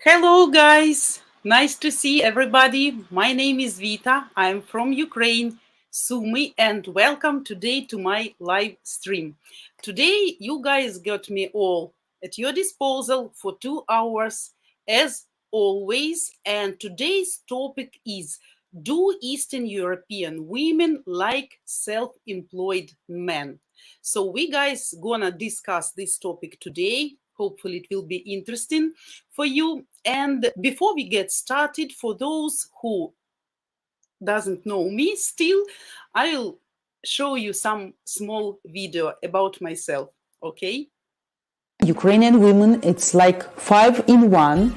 Hello, guys. Nice to see everybody. My name is Vita. I'm from Ukraine, Sumy, and welcome today to my live stream. Today, you guys got me all at your disposal for 2 hours, as always. And today's topic is: do Eastern European women like self-employed men? So we guys gonna discuss this topic today. Hopefully, it will be interesting for you. And before we get started, for those who doesn't know me still, I'll show you some small video about myself. Okay? Ukrainian women, it's like five in one.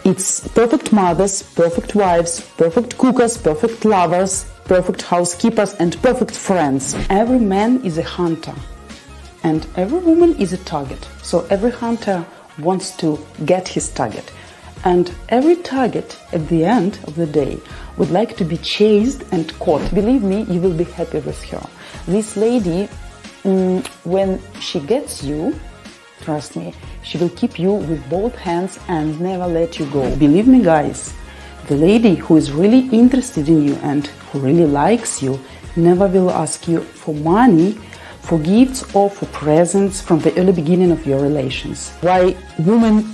It's perfect mothers, perfect wives, perfect cookers, perfect lovers, perfect housekeepers, and perfect friends. Every man is a hunter, and every woman is a target. So every hunter wants to get his target. And every target at the end of the day would like to be chased and caught. Believe me, you will be happy with her. This lady, when she gets you, trust me, she will keep you with both hands and never let you go. Believe me, guys, the lady who is really interested in you and who really likes you never will ask you for money, for gifts, or for presents from the early beginning of your relations. Why women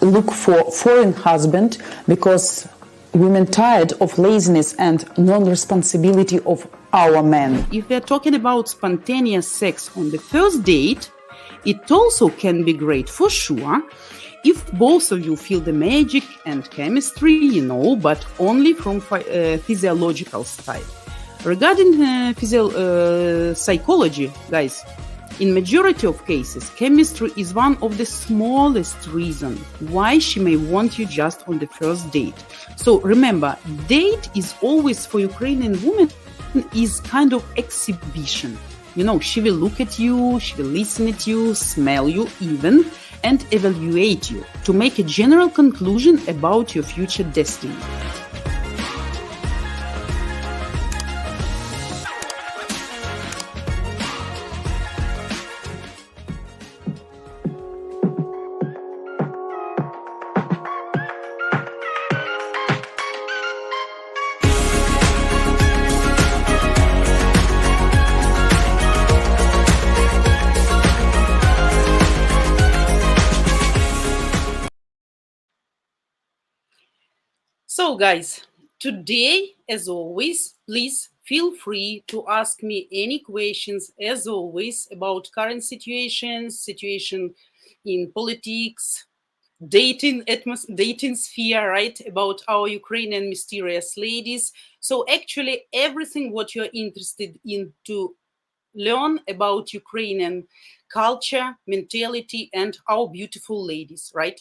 look for foreign husband? Because women tired of laziness and non-responsibility of our men. If we're talking about spontaneous sex on the first date, it also can be great for sure if both of you feel the magic and chemistry, but only from physiological side. Regarding psychology, guys, in majority of cases, chemistry is one of the smallest reasons why she may want you just on the first date. So remember, date is always for Ukrainian women is kind of exhibition. She will look at you, she will listen at you, smell you even, and evaluate you to make a general conclusion about your future destiny. So, guys, today, as always, please feel free to ask me any questions, as always, about current situation in politics, dating sphere, right? About our Ukrainian mysterious ladies. So, actually, everything what you're interested in to learn about Ukrainian culture, mentality, and our beautiful ladies, right?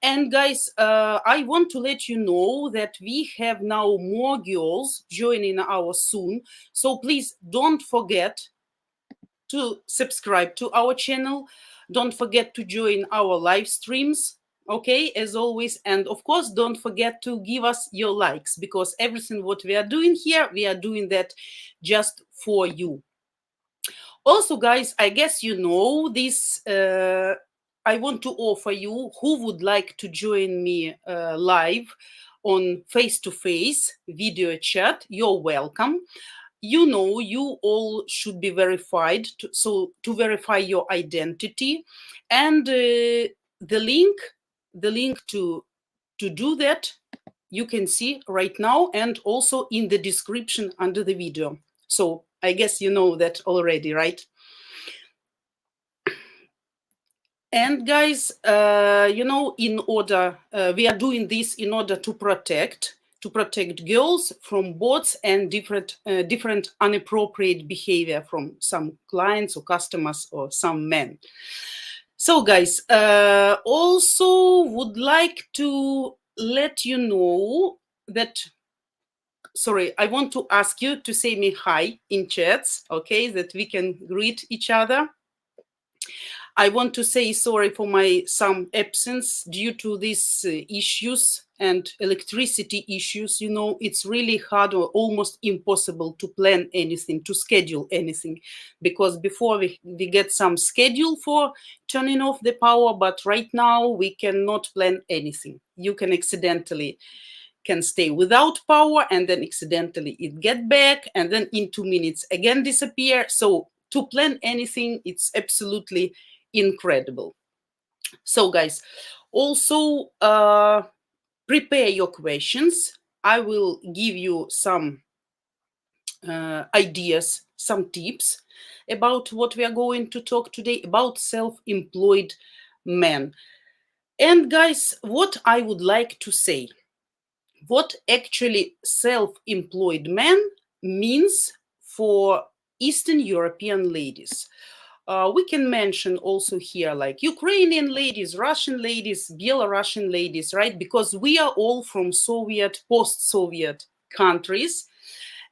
And guys, I want to let you know that we have now more girls joining our soon. So please don't forget to subscribe to our channel. Don't forget to join our live streams. Okay, as always. And of course, don't forget to give us your likes, because everything what we are doing here, we are doing that just for you. Also, guys, I guess you know this. I want to offer you who would like to join me live on face-to-face video chat. You're welcome. You all should be verified, to verify your identity, and the link to do that you can see right now, and also in the description under the video. So I guess you know that already, right? And guys, in order, we are doing this in order to protect girls from bots and different inappropriate behavior from some clients or customers or some men. So guys, also would like to let you know that, sorry, I want to ask you to say me hi in chats, okay, that we can greet each other. I want to say sorry for my some absence due to these issues and electricity issues. You know, it's really hard or almost impossible to plan anything, to schedule anything, because before we get some schedule for turning off the power, but right now we cannot plan anything. You can stay without power and then accidentally it get back and then in 2 minutes again disappear. So to plan anything, it's absolutely incredible. So guys, also prepare your questions. I will give you some ideas, some tips about what we are going to talk today about self-employed men. And guys, what I would like to say, what actually self-employed man means for Eastern European ladies. We can mention also here like Ukrainian ladies, Russian ladies, Belarusian ladies, right? Because we are all from Soviet, post-Soviet countries.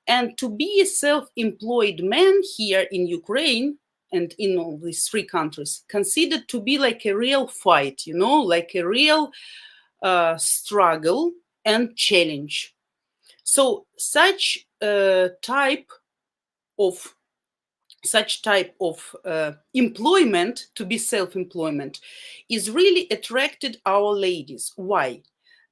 And to be a self-employed man here in Ukraine and in all these three countries, considered to be like a real fight, you know, like a real struggle and challenge. So such type of employment, to be self-employment, is really attracted our ladies. Why?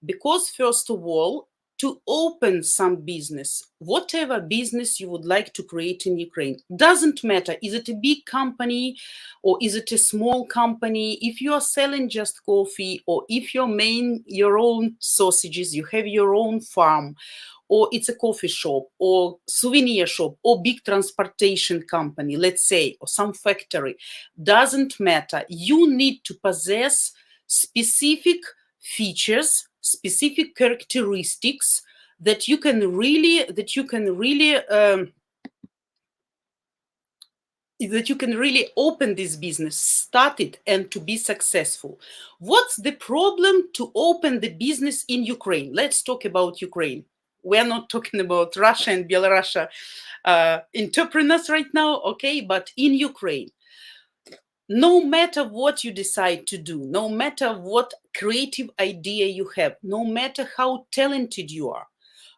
Because first of all, to open some business, whatever business you would like to create in Ukraine, doesn't matter, is it a big company or is it a small company? If you are selling just coffee, or if you're making your own sausages, you have your own farm, or it's a coffee shop or souvenir shop or big transportation company, let's say, or some factory, doesn't matter. You need to possess specific features, specific characteristics that you can really open this business, start it, and to be successful. What's the problem to open the business in Ukraine? Let's talk about Ukraine. We're not talking about Russia and Belarus entrepreneurs right now, okay? But in Ukraine, no matter what you decide to do, no matter what creative idea you have, no matter how talented you are,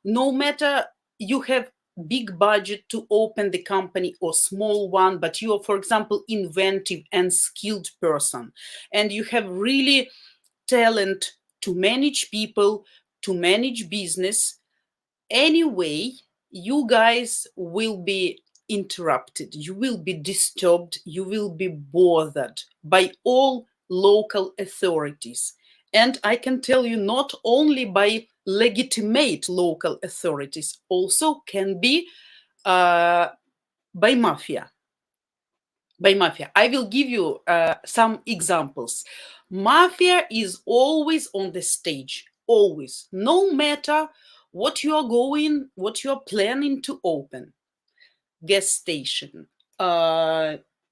no matter you have big budget to open the company or small one, but you are, for example, inventive and skilled person, and you have really talent to manage people, to manage business, anyway, you guys will be interrupted, you will be disturbed, you will be bothered by all local authorities. And I can tell you, not only by legitimate local authorities, also can be by mafia. By mafia. I will give you some examples. Mafia is always on the stage, always, no matter what you are planning to open. Gas station,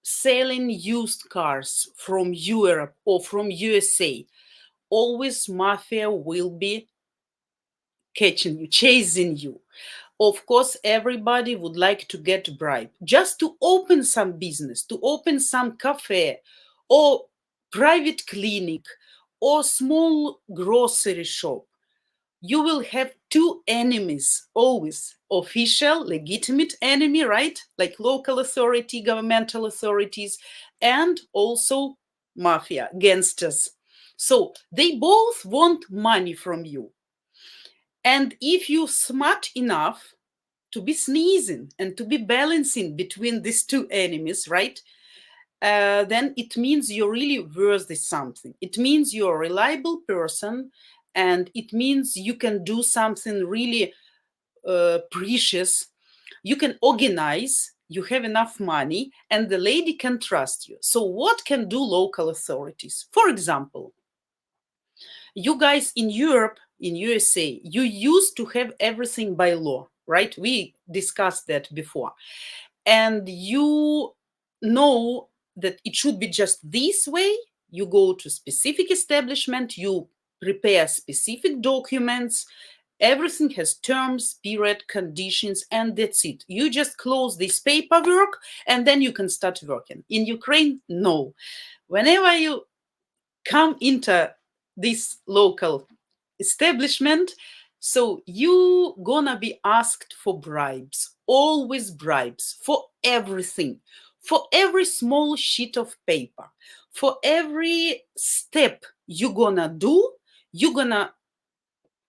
selling used cars from Europe or from USA, always mafia will be catching you, chasing you. Of course, everybody would like to get bribe just to open some business, to open some cafe or private clinic or small grocery shop. You will have two enemies always: official, legitimate enemy, right? Like local authority, governmental authorities, and also mafia, gangsters. So they both want money from you. And if you're smart enough to be sneezing and to be balancing between these two enemies, right? Then it means you're really worth something. It means you're a reliable person, and it means you can do something really precious. You can organize, you have enough money, and the lady can trust you. So what can do local authorities? For example, you guys in Europe, in USA, you used to have everything by law, right? We discussed that before. And you know that it should be just this way. You go to specific establishment, you prepare specific documents, Everything has terms, period, conditions, and that's it. You just close this paperwork and then you can start working. In Ukraine, no. Whenever you come into this local establishment, so you gonna be asked for bribes, always bribes, for everything, for every small sheet of paper, for every step you're gonna do, you're gonna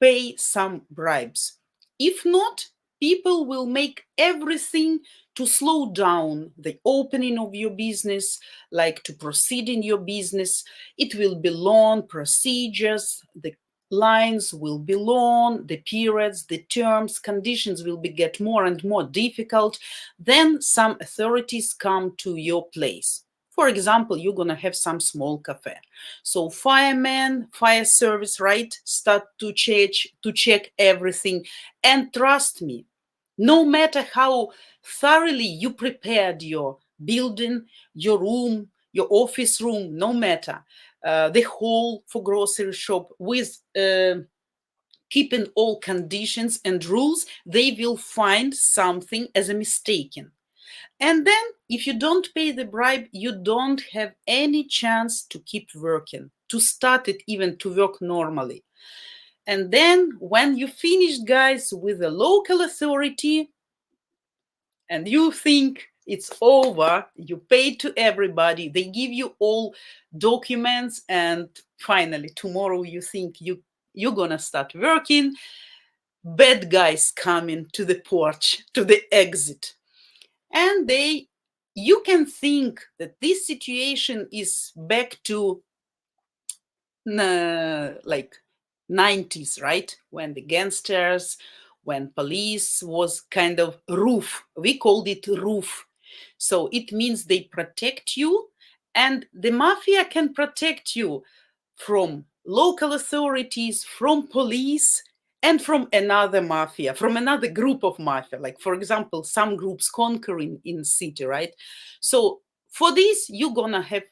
pay some bribes. If not, people will make everything to slow down the opening of your business, like to proceed in your business. It will be long procedures, the lines will be long, the periods, the terms, conditions will be get more and more difficult. Then some authorities come to your place. For example, you're gonna have some small cafe. So firemen, fire service, right, start to check everything. And trust me, no matter how thoroughly you prepared your building, your room, your office room, no matter the hall for grocery shop with keeping all conditions and rules, they will find something as a mistaken. And then, if you don't pay the bribe, you don't have any chance to keep working, to start it even to work normally. And then, when you finish, guys, with the local authority, and you think it's over, you pay to everybody, they give you all documents, and finally, tomorrow you think you're gonna start working, bad guys coming to the porch, to the exit. And you can think that this situation is back to like 90s, right? When the gangsters, when police was kind of roof. We called it roof. So it means they protect you, and the mafia can protect you from local authorities, from police, and from another mafia, from another group of mafia. Like, for example, some groups conquering in city, right? So for this, you're gonna have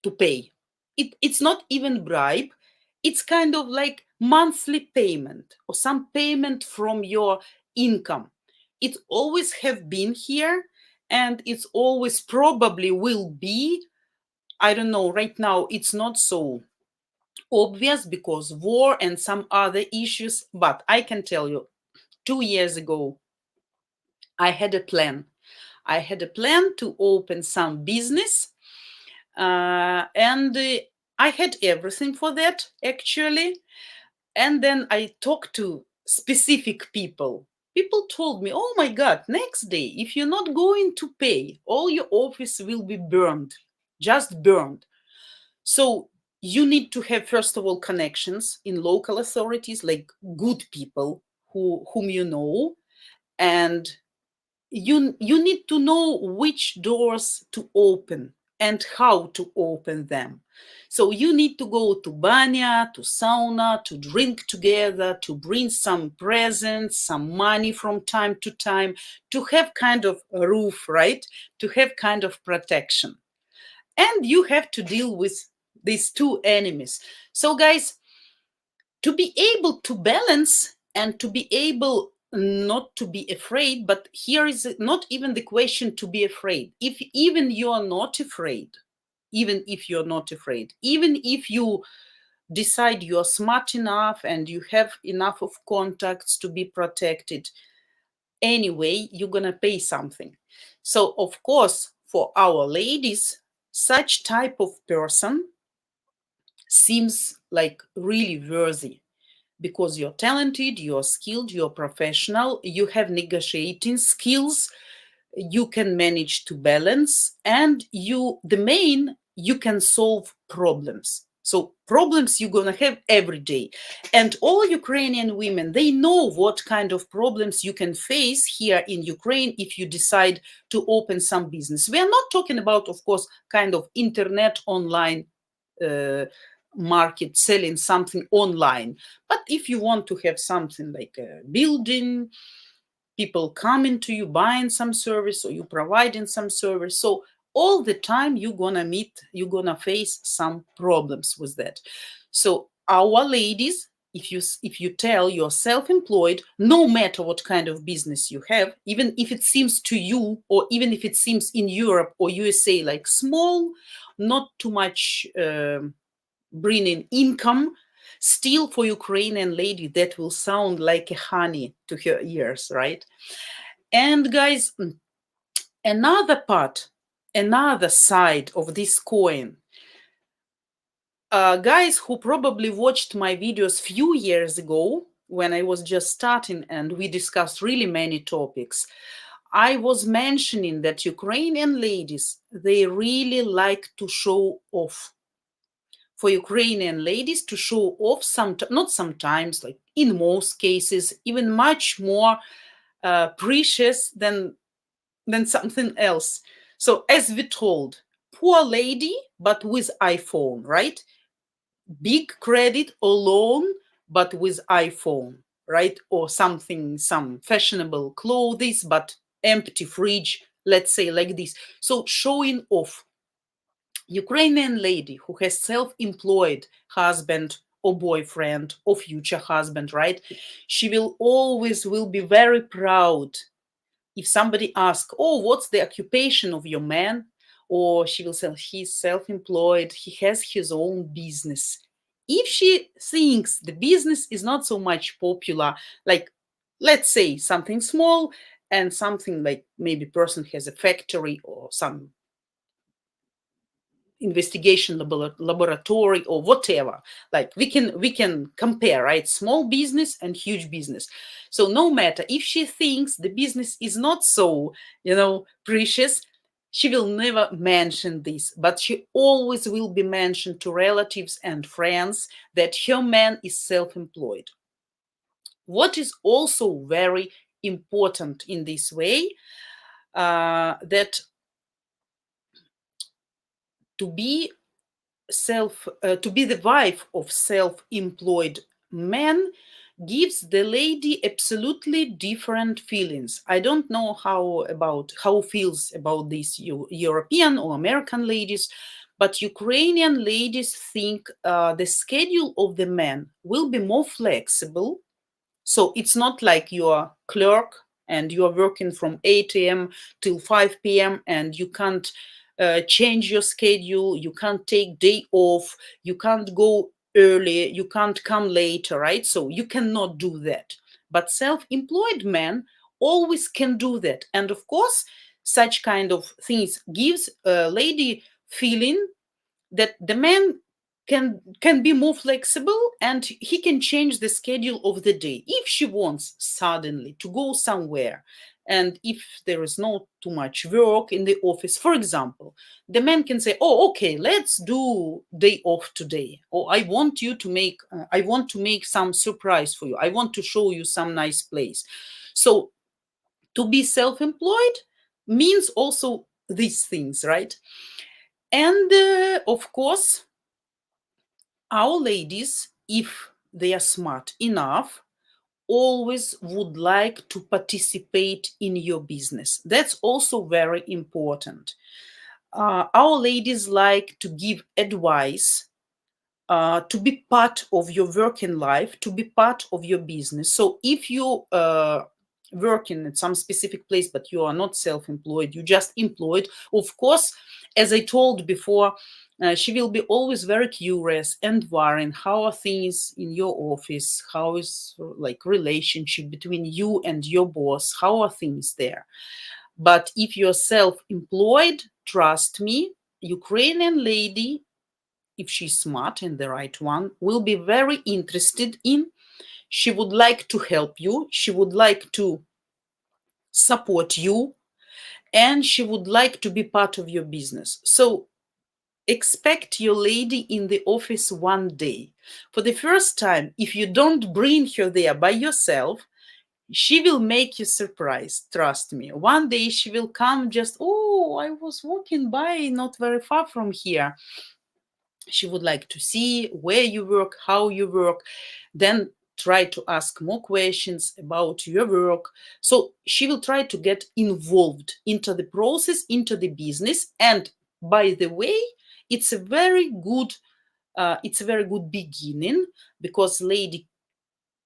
to pay. It's not even bribe. It's kind of like monthly payment or some payment from your income. It always have been here, and it's always probably will be. I don't know, right now it's not so obvious because war and some other issues, but I can tell you, 2 years ago, I had a plan. I had a plan to open some business, and I had everything for that actually. And then I talked to specific people. People told me, oh my God, next day, if you're not going to pay, all your office will be burned, just burned. So you need to have, first of all, connections in local authorities, like good people whom you know, and you need to know which doors to open and how to open them. So you need to go to banya, to sauna, to drink together, to bring some presents, some money from time to time, to have kind of a roof, right? To have kind of protection. And you have to deal with these two enemies. So guys, to be able to balance and to be able not to be afraid, but here is not even the question to be afraid. If even you are not afraid, even if you're not afraid, even if you decide you're smart enough and you have enough of contacts to be protected, anyway, you're gonna pay something. So of course, for our ladies, such type of person seems like really worthy because you're talented, you're skilled, you're professional, you have negotiating skills, you can manage to balance, and you can solve problems. So problems you're going to have every day. And all Ukrainian women, they know what kind of problems you can face here in Ukraine if you decide to open some business. We are not talking about, of course, kind of internet online market, selling something online. But if you want to have something like a building, people coming to you, buying some service, or you providing some service. So all the time you're gonna face some problems with that. So our ladies, if you tell you're self-employed, no matter what kind of business you have, even if it seems to you, or even if it seems in Europe or USA like small, not too much bringing income, still for Ukrainian lady that will sound like a honey to her ears, right? And guys, another part, another side of this coin, guys who probably watched my videos few years ago when I was just starting and we discussed really many topics, I was mentioning that Ukrainian ladies, they really like to show off. For Ukrainian ladies to show off, not sometimes, like in most cases, even much more precious than something else. So as we told, poor lady, but with iPhone, right? Big credit or loan, but with iPhone, right? Or something, some fashionable clothes, but empty fridge, let's say like this. So showing off. Ukrainian lady who has self-employed husband or boyfriend or future husband, right? She will always will be very proud if somebody asks, oh, what's the occupation of your man? Or she will say, he's self-employed, he has his own business. If she thinks the business is not so much popular, like let's say something small and something like maybe person has a factory or some investigation laboratory or whatever, like we can compare, right? Small business and huge business. So no matter if she thinks the business is not so precious, she will never mention this, but she always will be mentioned to relatives and friends that her man is self-employed. What is also very important in this way, that to be the wife of self-employed man gives the lady absolutely different feelings. I don't know how feels about these European or American ladies, but Ukrainian ladies think the schedule of the man will be more flexible. So it's not like you're clerk and you're working from 8 a.m. till 5 p.m. and you can't change your schedule, you can't take day off, you can't go early, you can't come later, right? So you cannot do that. But self-employed men always can do that. And of course, such kind of things gives a lady feeling that the man can be more flexible and he can change the schedule of the day if she wants suddenly to go somewhere, and if there is not too much work in the office, for example, the man can say, oh, okay, let's do day off today, or I want to make some surprise for you, I want to show you some nice place. So to be self-employed means also these things, right? And of course, our ladies, if they are smart enough, always would like to participate in your business. That's also very important. Our ladies like to give advice, to be part of your working life, to be part of your business. So if you working at some specific place, but you are not self-employed, you just employed, of course, as I told before, she will be always very curious and worrying how are things in your office, how is like relationship between you and your boss, how are things there. But if you're self-employed, trust me, Ukrainian lady, if she's smart and the right one, will be very interested in. She would like to help you. She would like to support you. And she would like to be part of your business. So expect your lady in the office one day. For the first time, if you don't bring her there by yourself, she will make you surprised. Trust me. One day she will come just, oh, I was walking by not very far from here. She would like to see where you work, how you work, then try to ask more questions about your work. So she will try to get involved into the process, into the business. And by the way, it's a very good beginning, because lady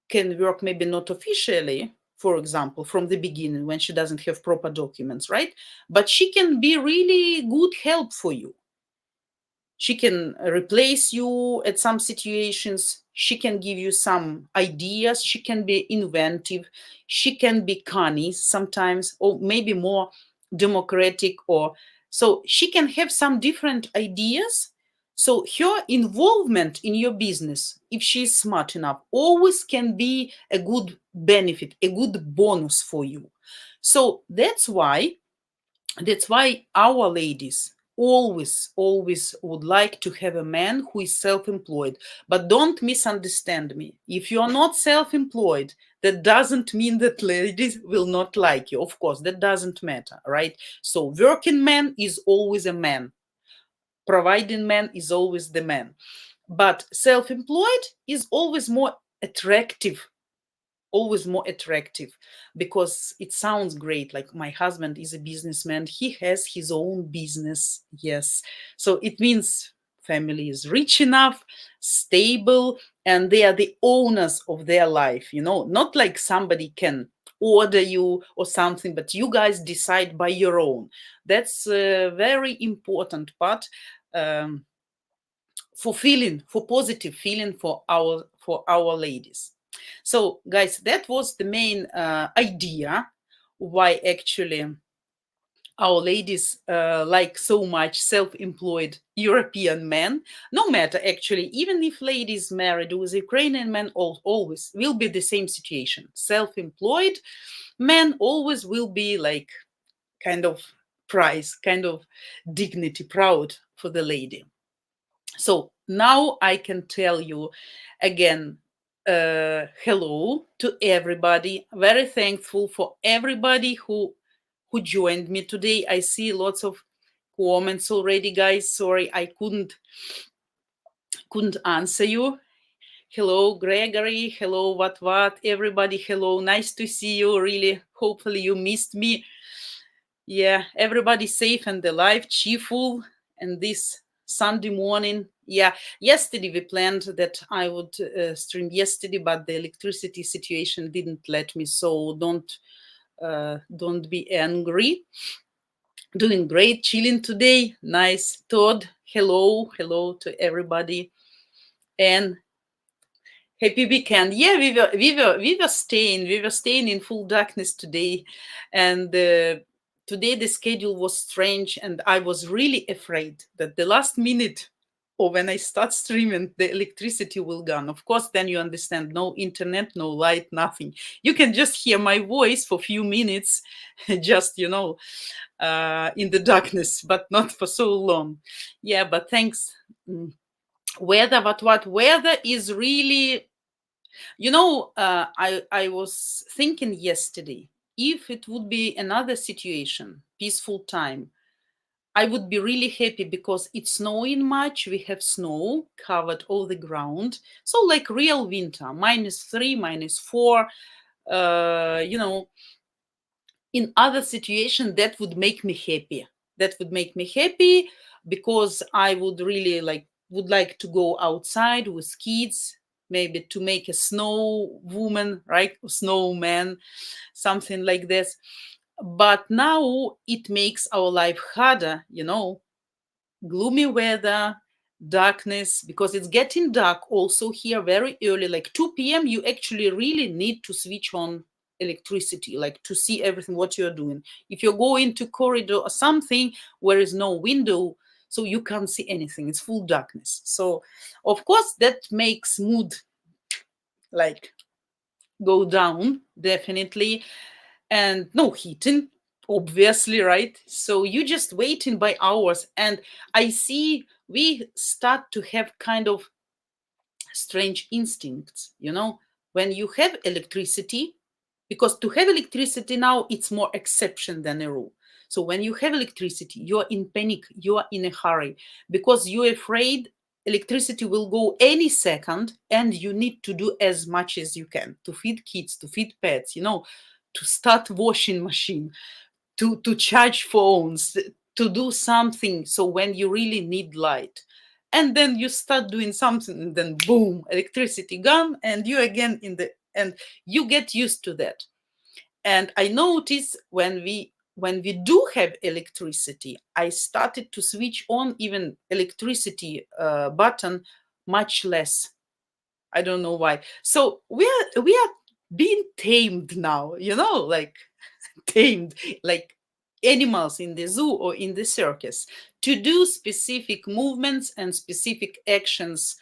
can work maybe not officially, for example, from the beginning when she doesn't have proper documents, right? But she can be really good help for you. She can replace you at some situations. She can give you some ideas. She can be inventive. She can be canny sometimes, or maybe more democratic, or so she can have some different ideas. So her involvement in your business, if she's smart enough, always can be a good benefit, a good bonus for you. So that's why our ladies always would like to have a man who is self-employed. But don't misunderstand me. If you are not self-employed, that doesn't mean that ladies will not like you. Of course, that doesn't matter, right? So working man is always a man. Providing man is always the man. But self-employed is always more attractive, because it sounds great, like my husband is a businessman, he has his own business. Yes, so it means family is rich enough, stable, and they are the owners of their life, not like somebody can order you or something, but you guys decide by your own. That's a very important part, for positive feeling for our ladies. So, guys, that was the main idea why actually our ladies like so much self-employed European men. No matter, actually, even if ladies married with Ukrainian men, always will be the same situation. Self-employed men always will be like kind of prize, kind of dignity, proud for the lady. So now I can tell you again, hello to everybody. Very thankful for everybody who joined me today. I see lots of comments already, guys. Sorry, I couldn't answer you. Hello, Gregory. Hello, what? Everybody, hello. Nice to see you. Really, hopefully you missed me. Yeah, everybody safe and alive, cheerful, and this Sunday morning. Yeah, yesterday we planned that I would stream yesterday, but the electricity situation didn't let me. So don't be angry. Doing great, chilling today. Nice, Todd. Hello to everybody, and happy weekend. Yeah, we were staying in full darkness today, and today the schedule was strange, and I was really afraid that the last minute, or when I start streaming, the electricity will gone. Of course, then you understand, no internet, no light, nothing. You can just hear my voice for a few minutes, just in the darkness, but not for so long. Yeah, but thanks. Weather, but what weather is really, I was thinking yesterday, if it would be another situation, peaceful time, I would be really happy because it's snowing much. We have snow covered all the ground. So like real winter, -3, -4. In other situation, that would make me happy. That would make me happy because I would really would like to go outside with kids, maybe to make a snow woman, right? Snowman, something like this. But now it makes our life harder, gloomy weather, darkness, because it's getting dark also here very early, like 2 p.m. You actually really need to switch on electricity, like to see everything what you're doing. If you go into corridor or something where is no window, so you can't see anything, it's full darkness. So of course that makes mood like go down, definitely. And no heating, obviously, right? So you just waiting by hours, and I see we start to have kind of strange instincts, when you have electricity, because to have electricity now it's more exception than a rule. So when you have electricity, you're in panic, you're in a hurry, because you're afraid electricity will go any second, and you need to do as much as you can to feed kids, to feed pets, to start washing machine, to charge phones, to do something. So when you really need light, and then you start doing something, and then boom, electricity gone, and you again in the and you get used to that. And I notice when we do have electricity, I started to switch on even electricity button much less. I don't know why. So we are being tamed now, like tamed, like animals in the zoo or in the circus, to do specific movements and specific actions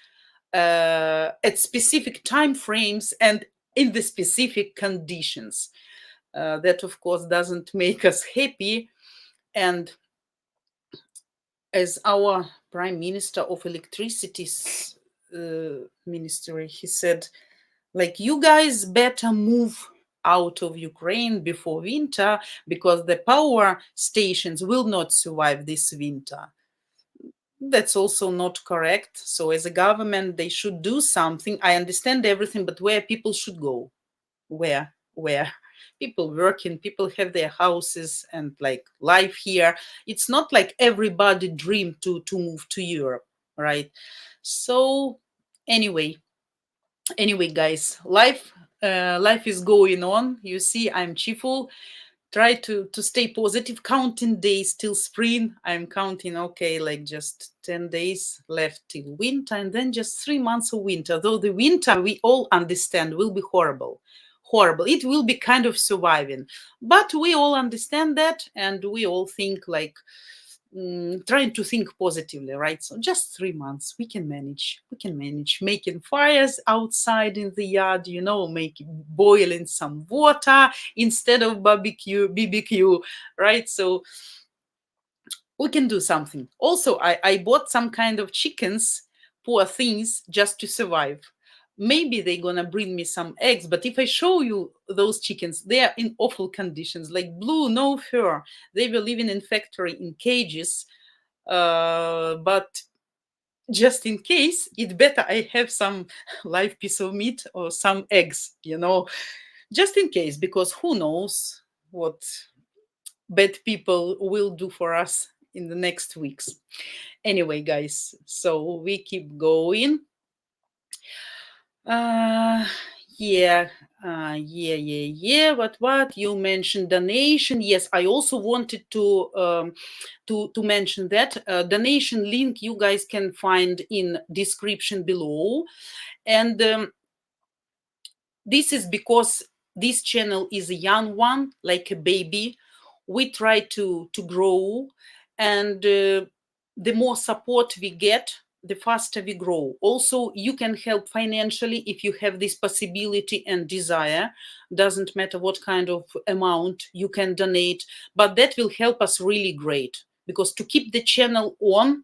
at specific time frames and in the specific conditions. That, of course, doesn't make us happy. And as our Prime Minister of Electricity's ministry, he said, like, you guys better move out of Ukraine before winter because the power stations will not survive this winter. That's also not correct. So as a government, they should do something. I understand everything, but where people should go? Where people working, people have their houses and like life here. It's not like everybody dream to move to Europe, right? So anyway, guys, life is going on. You see, I'm cheerful. Try to stay positive. Counting days till spring. I'm counting, okay, like just 10 days left till winter, and then just 3 months of winter. Though the winter, we all understand, will be horrible. It will be kind of surviving, but we all understand that, and we all think like trying to think positively, right? So just 3 months, we can manage. Making fires outside in the yard, making boiling some water instead of BBQ, right? So we can do something. Also, I bought some kind of chickens, poor things, just to survive. Maybe they're gonna bring me some eggs, but if I show you those chickens, they are in awful conditions, like blue, no fur. They were living in factory in cages, but just in case, it better I have some live piece of meat or some eggs, just in case, because who knows what bad people will do for us in the next weeks. Anyway, guys, so we keep going. Yeah, what you mentioned donation. Yes, I also wanted to mention that donation link you guys can find in description below. And this is because this channel is a young one, like a baby. We try to grow, and the more support we get, the faster we grow. Also, you can help financially if you have this possibility and desire. Doesn't matter what kind of amount you can donate, but that will help us really great, because to keep the channel on,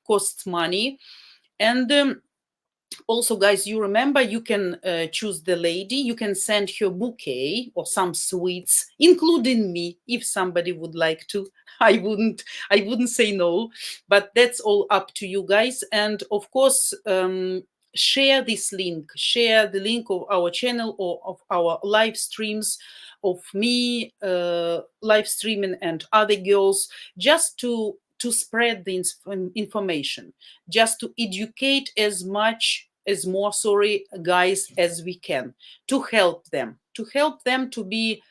costs money. And also, guys, you remember, you can choose the lady. You can send her bouquet or some sweets, including me, if somebody would like to. I wouldn't say no, but that's all up to you guys. And of course, share this link. Share the link of our channel or of our live streams, of me live streaming and other girls, just to spread the information, just to educate as more guys as we can, to help them to be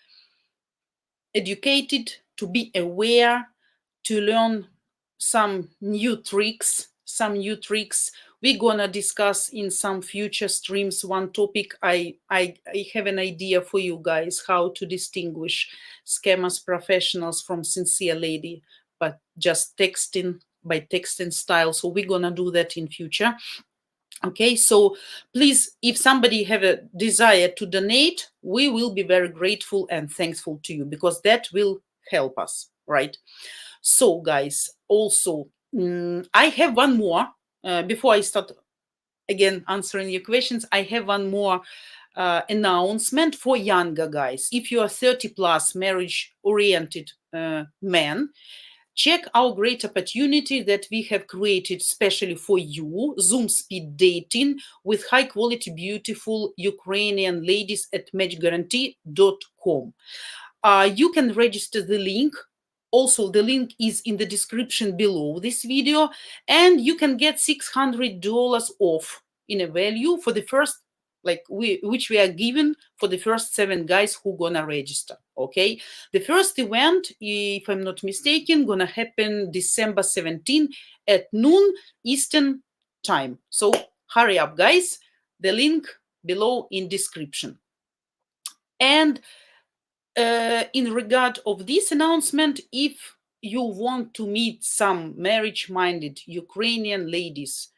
educated, to be aware, to learn some new tricks. We're gonna discuss in some future streams one topic. I have an idea for you guys, how to distinguish scammers professionals from sincere lady, but just texting by texting style. So we're gonna do that in future. Okay, so please, if somebody have a desire to donate, we will be very grateful and thankful to you, because that will help us, right? So, guys, also, I have one more, before I start again answering your questions, I have one more announcement for younger guys. If you are 30 plus, marriage-oriented man, check our great opportunity that we have created specially for you, Zoom speed dating with high quality, beautiful Ukrainian ladies at matchguarantee.com. You can register the link. Also, the link is in the description below this video, and you can get $600 off in a value for the first like which we are given for the first 7 guys who gonna register. Okay, the first event, if I'm not mistaken, gonna happen December 17 at noon Eastern time. So hurry up, guys. The link below in description. And in regard of this announcement, if you want to meet some marriage-minded Ukrainian ladies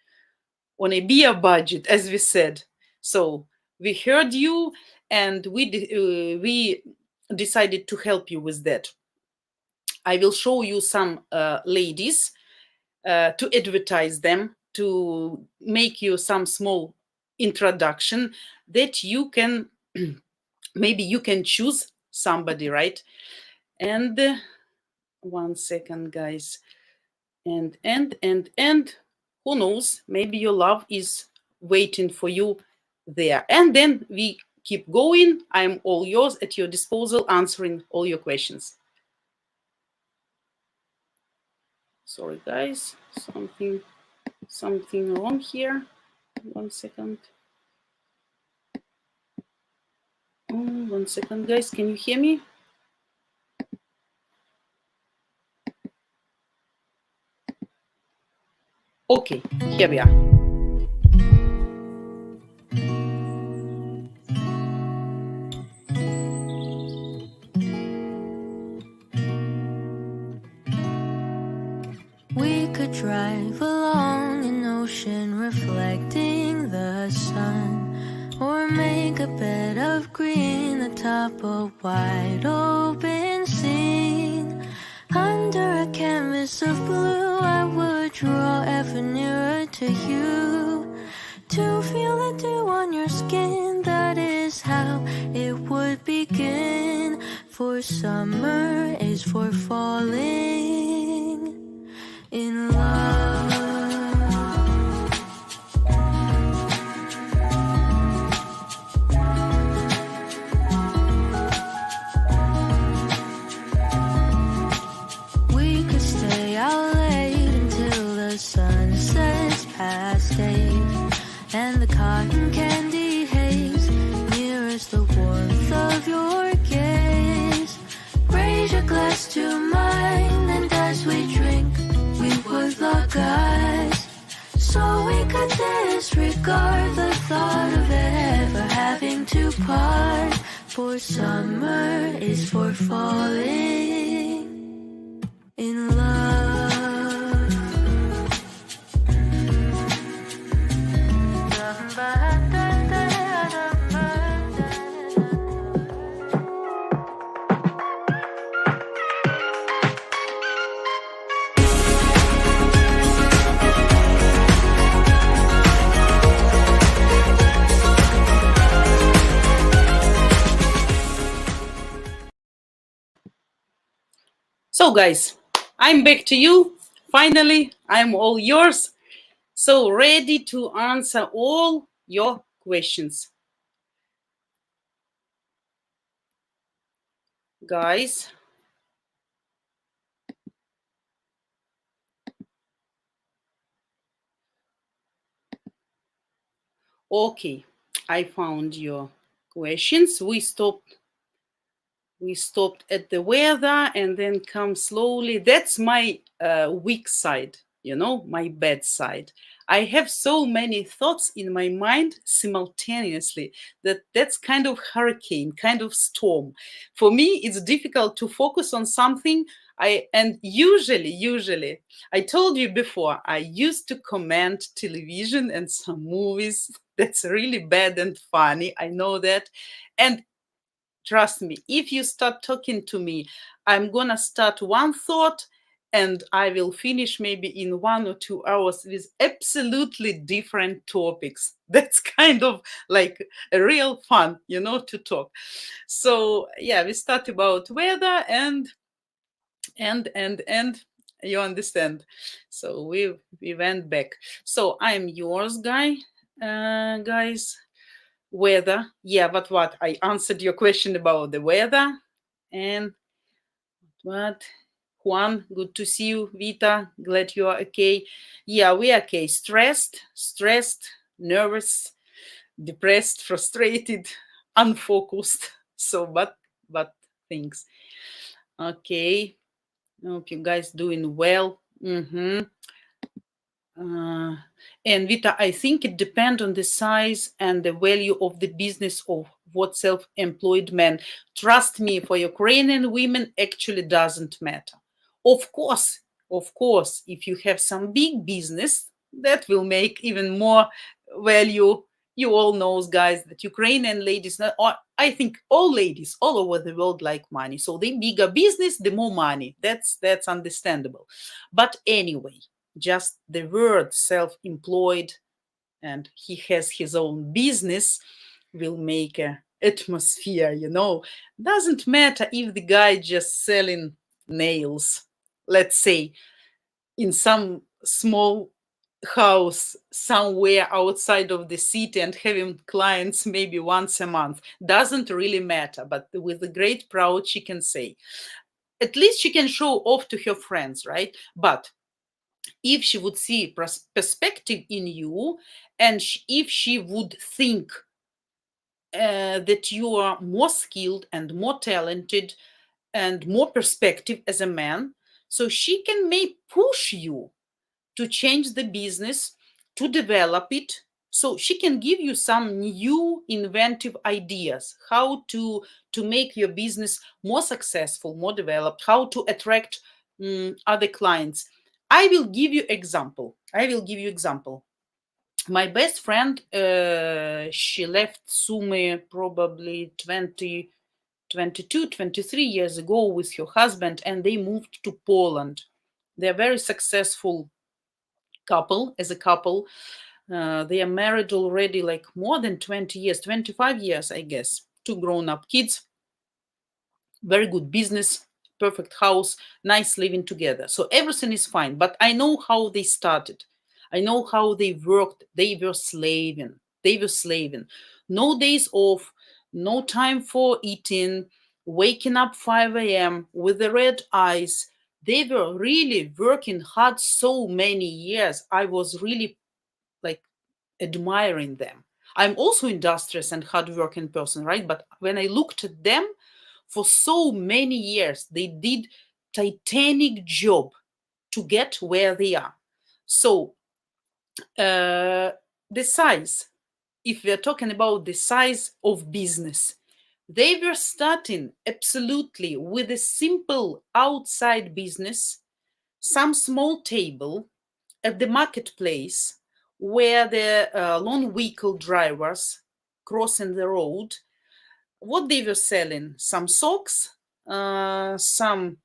on a beer budget, as we said, so we heard you, and we decided to help you with that. I will show you some ladies to advertise them, to make you some small introduction that you can maybe you can choose somebody, right? And 1 second, guys. And who knows, maybe your love is waiting for you there. And then we keep going. I'm all yours, at your disposal, answering all your questions. Sorry, guys, something wrong here. 1 second. 1 second, guys. Can you hear me? Okay, here we are. We could drive along an ocean reflecting the sun, or make a bed of green atop a wide open scene. Under a canvas of blue, I would draw ever nearer to you, to feel the dew on your skin. That is how it would begin. For summer is for falling in love. We could stay out late until the sun sets past 8, and the cotton candy haze mirrors the warmth of your gaze. Raise your glass to mine, and as we drink, we would lock eyes, so we could disregard the thought of ever having to part. For summer is for falling in love. So, guys, I'm back to you. Finally, I'm all yours. So, ready to answer all your questions. Guys. Okay, I found your questions. We stopped at the weather and then come slowly. That's my weak side, my bad side. I have so many thoughts in my mind simultaneously that's kind of hurricane, kind of storm. For me, it's difficult to focus on something. And usually, I told you before, I used to comment television and some movies. That's really bad and funny. I know that. And trust me, if you start talking to me, I'm gonna start one thought and I will finish maybe in 1 or 2 hours with absolutely different topics. That's kind of like a real fun, to talk. So yeah, we start about weather and you understand. So we went back. So I'm yours, guys. Weather, yeah, but what? I answered your question about the weather. And what? Juan, good to see you. Vita, glad you are okay. Yeah, we are okay. Stressed, nervous, depressed, frustrated, unfocused. So, but things. Okay. Hope you guys doing well. And Vita, I think it depends on the size and the value of the business of what self-employed man. Trust me, for Ukrainian women, actually doesn't matter. Of course, if you have some big business, that will make even more value. You all know, guys, that Ukrainian ladies, or I think all ladies all over the world like money. So the bigger business, the more money. That's understandable. But anyway, just the word self-employed and he has his own business will make a atmosphere, doesn't matter if the guy just selling nails, let's say, in some small house somewhere outside of the city and having clients maybe once a month, doesn't really matter. But with a great proud she can say, at least she can show off to her friends, right? But if she would see perspective in you, and if she would think that you are more skilled and more talented and more perspective as a man, so she can may push you to change the business, to develop it. So she can give you some new inventive ideas how to make your business more successful, more developed, how to attract other clients. I will give you example. My best friend, she left Sumy probably 22, 23 years ago with her husband, and they moved to Poland. They're very successful couple. As a couple, they are married already like more than 20 years, 25 years, I guess. 2 grown-up kids, very good business, perfect house, nice living together. So everything is fine. But I know how they started. I know how they worked. They were slaving. No days off, no time for eating, waking up 5 a.m. with the red eyes. They were really working hard so many years. I was really like admiring them. I'm also industrious and hardworking person, right? But when I looked at them, for so many years, they did titanic job to get where they are. So the size, if we're talking about the size of business, they were starting absolutely with a simple outside business, some small table at the marketplace where the long vehicle drivers crossing the road, what they were selling, some socks, some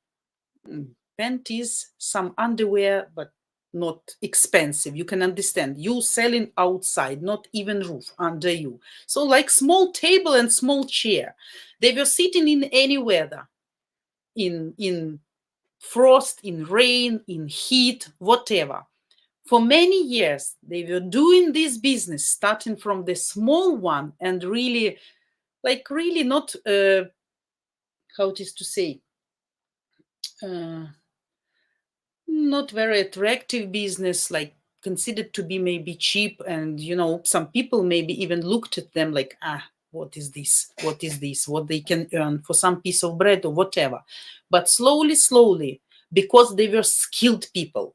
panties, some underwear, but not expensive. You can understand, you selling outside, not even roof under you. So like small table and small chair. They were sitting in any weather, in frost, in rain, in heat, whatever. For many years, they were doing this business, starting from the small one and really not, how it is to say, not very attractive business, like considered to be maybe cheap. And, some people maybe even looked at them like, what is this? What they can earn for some piece of bread or whatever. But slowly, because they were skilled people,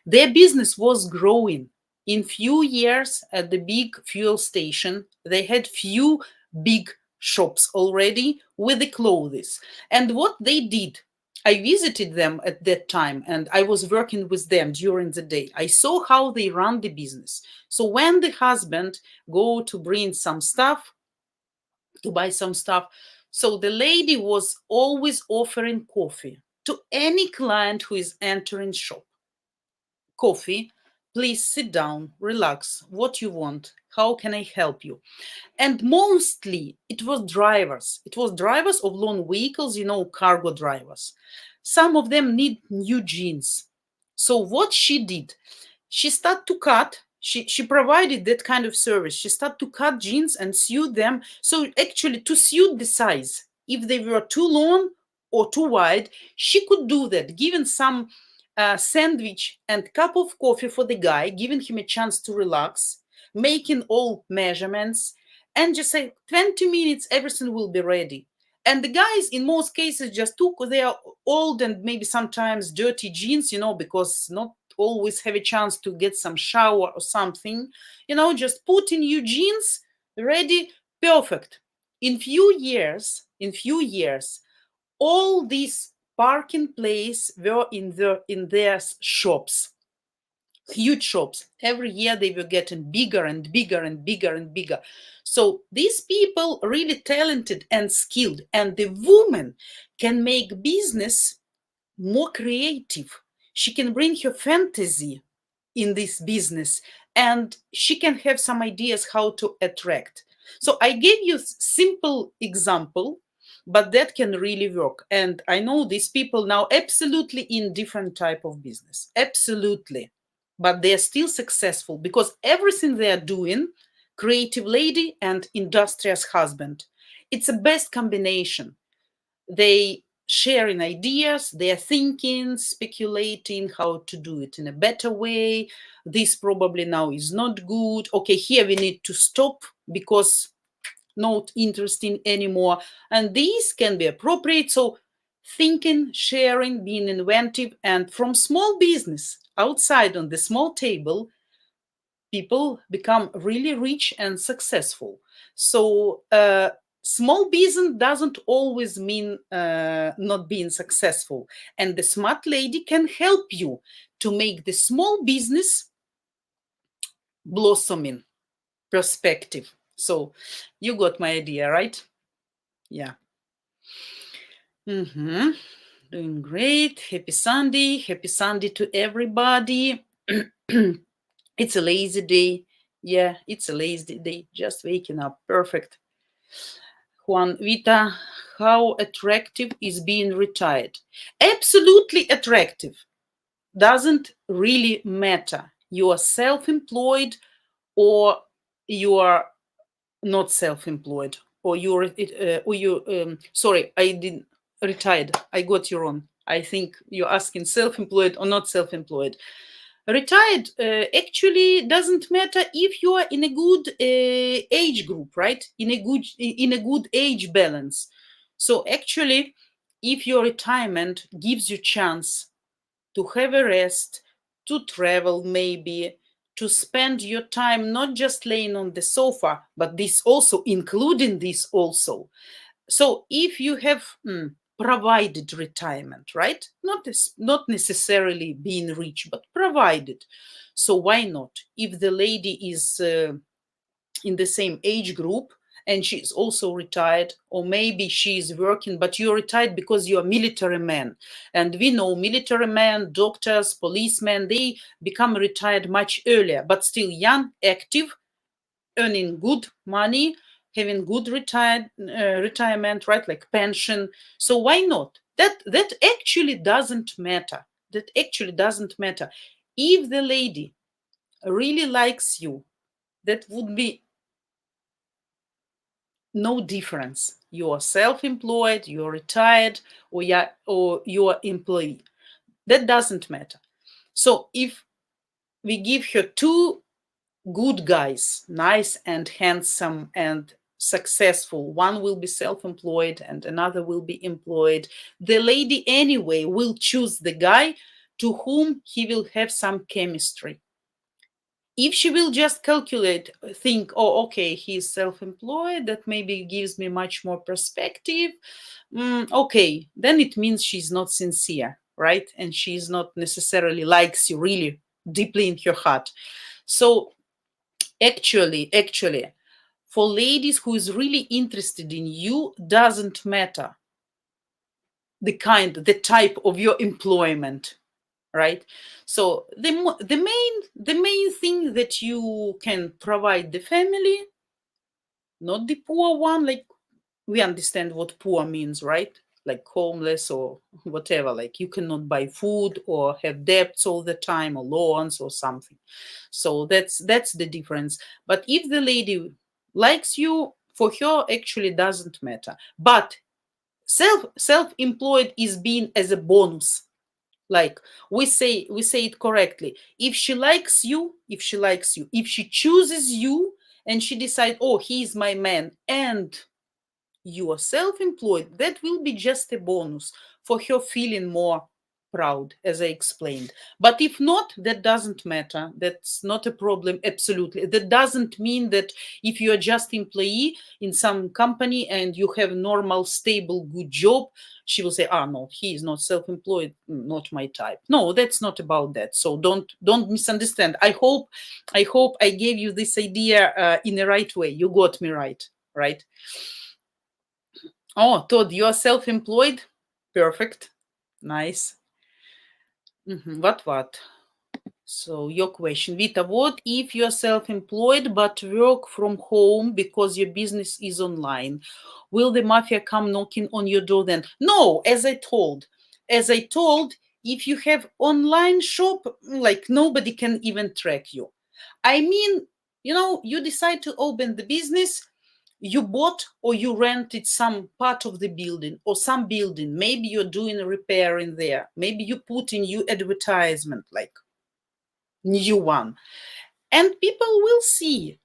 their business was growing. In few years at the big fuel station, they had few big shops already with the clothes. And what they did, I visited them at that time and I was working with them during the day. I saw how they run the business. So when the husband go to bring some stuff, to buy some stuff, so the lady was always offering coffee to any client who is entering shop. Coffee, please sit down, relax, what you want, how can I help you? And mostly it was drivers of long vehicles, cargo drivers. Some of them need new jeans. So what she did, she started to cut, she provided that kind of service. She started to cut jeans and sew them. So actually to suit the size, if they were too long or too wide, she could do that, giving some sandwich and cup of coffee for the guy, giving him a chance to relax. making all measurements, and just say 20 minutes, everything will be ready. And the guys, in most cases, just took their old and maybe sometimes dirty jeans, because not always have a chance to get some shower or something, just put in new jeans, ready, perfect. In few years, all these parking place were in their shops, huge shops. Every year they were getting bigger and bigger and bigger and bigger. So these people really talented and skilled, and the woman can make business more creative. She can bring her fantasy in this business, and she can have some ideas how to attract. So I gave you simple example, but that can really work. And I know these people now absolutely in different type of business, absolutely, but they are still successful because everything they are doing, creative lady and industrious husband, it's a best combination. They sharing ideas, they are thinking, speculating how to do it in a better way. This probably now is not good. Okay, here we need to stop because not interesting anymore. And these can be appropriate. So thinking, sharing, being inventive, and from small business outside on the small table, people become really rich and successful. So small business doesn't always mean not being successful. And the smart lady can help you to make the small business blossoming perspective. So you got my idea, right? Yeah. Doing great. Happy Sunday. Happy Sunday to everybody. It's a lazy day. Yeah, it's a lazy day. Just waking up. Perfect. Juan Vita, how attractive is being retired? Absolutely attractive. Doesn't really matter. You are self-employed or you are not self-employed, or sorry, I didn't retired. I got you wrong. I think you're asking self-employed or not self-employed. Retired actually doesn't matter if you are in a good age group, right? In a good age balance. So actually, if your retirement gives you chance to have a rest, to travel maybe, to spend your time not just laying on the sofa, but this also, including this also. So if you have provided retirement, right? Not necessarily being rich, but provided. So why not? If the lady is in the same age group and she's also retired, or maybe she's working, but you're retired because you're a military man. And we know military men, doctors, policemen, they become retired much earlier, but still young, active, earning good money, having good retirement, right? Like pension. So why not? That actually doesn't matter. That actually doesn't matter. If the lady really likes you, that would be no difference. You are self-employed, you're retired, or you're employee. That doesn't matter. So if we give her two good guys, nice and handsome and successful, one will be self-employed and another will be employed, the lady anyway will choose the guy to whom he will have some chemistry. If she will just calculate, think, oh, okay, he's self-employed, that maybe gives me much more perspective, okay, then it means she's not sincere, right? And she's not necessarily likes you really deeply in her heart. So actually, for ladies who is really interested in you, doesn't matter the type of your employment, right? So the main thing that you can provide the family, not the poor one. Like, we understand what poor means, right? Like homeless or whatever. Like, you cannot buy food or have debts all the time or loans or something. So that's the difference. But if the lady likes you, for her actually doesn't matter. But self-employed is being as a bonus. Like we say it correctly. If she likes you, if she chooses you, and she decides, oh, he is my man, and you are self-employed, that will be just a bonus for her feeling more proud, as I explained. But if not, that doesn't matter. That's not a problem. Absolutely. That doesn't mean that if you're just employee in some company and you have normal, stable, good job, she will say, ah, no, he is not self-employed, not my type. No, that's not about that. So don't misunderstand. I hope I gave you this idea in the right way. You got me right, right? Oh, Todd, you are self-employed? Perfect. Nice. What? So your question, Vita, what if you're self-employed but work from home because your business is online? Will the mafia come knocking on your door then? No, as I told, if you have online shop, like nobody can even track you. I mean, you decide to open the business, you bought or you rented some part of the building or some building. Maybe you're doing a repair in there. Maybe you put in new advertisement, like new one. And people will see.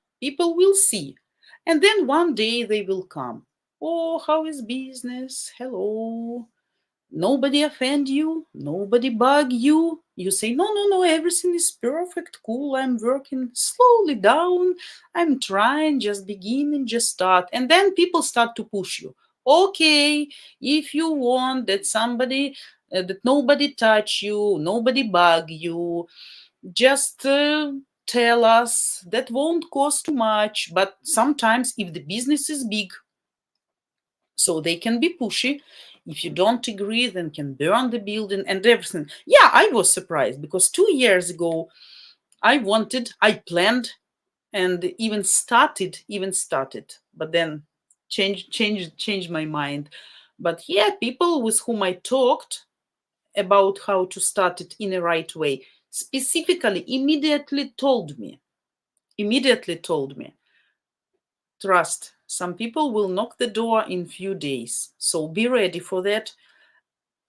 And then one day they will come. Oh, how is business? Hello. Nobody offend you, nobody bug you. You say, no, everything is perfect, cool, I'm working slowly down, I'm trying, just beginning, just start. And then people start to push you. Okay, if you want that that nobody touch you, nobody bug you, just tell us, that won't cost too much. But sometimes if the business is big, so they can be pushy. If you don't agree, then can burn the building and everything. Yeah, I was surprised because 2 years ago I planned and even started, but then changed my mind. But yeah, people with whom I talked about how to start it in the right way specifically immediately told me, trust, some people will knock the door in few days, so be ready for that.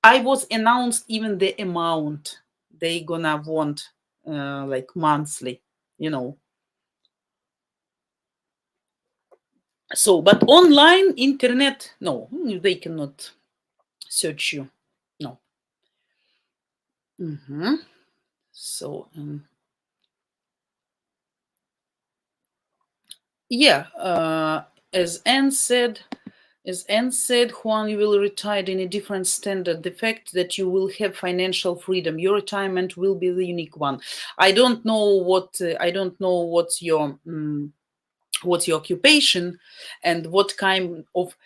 I was announced even the amount they gonna want, like monthly, you know. So, but online, internet, no, they cannot search you. No. So, yeah, as Anne said, Juan, you will retire in a different standard. The fact that you will have financial freedom, your retirement will be the unique one. I don't know what's your occupation and what kind of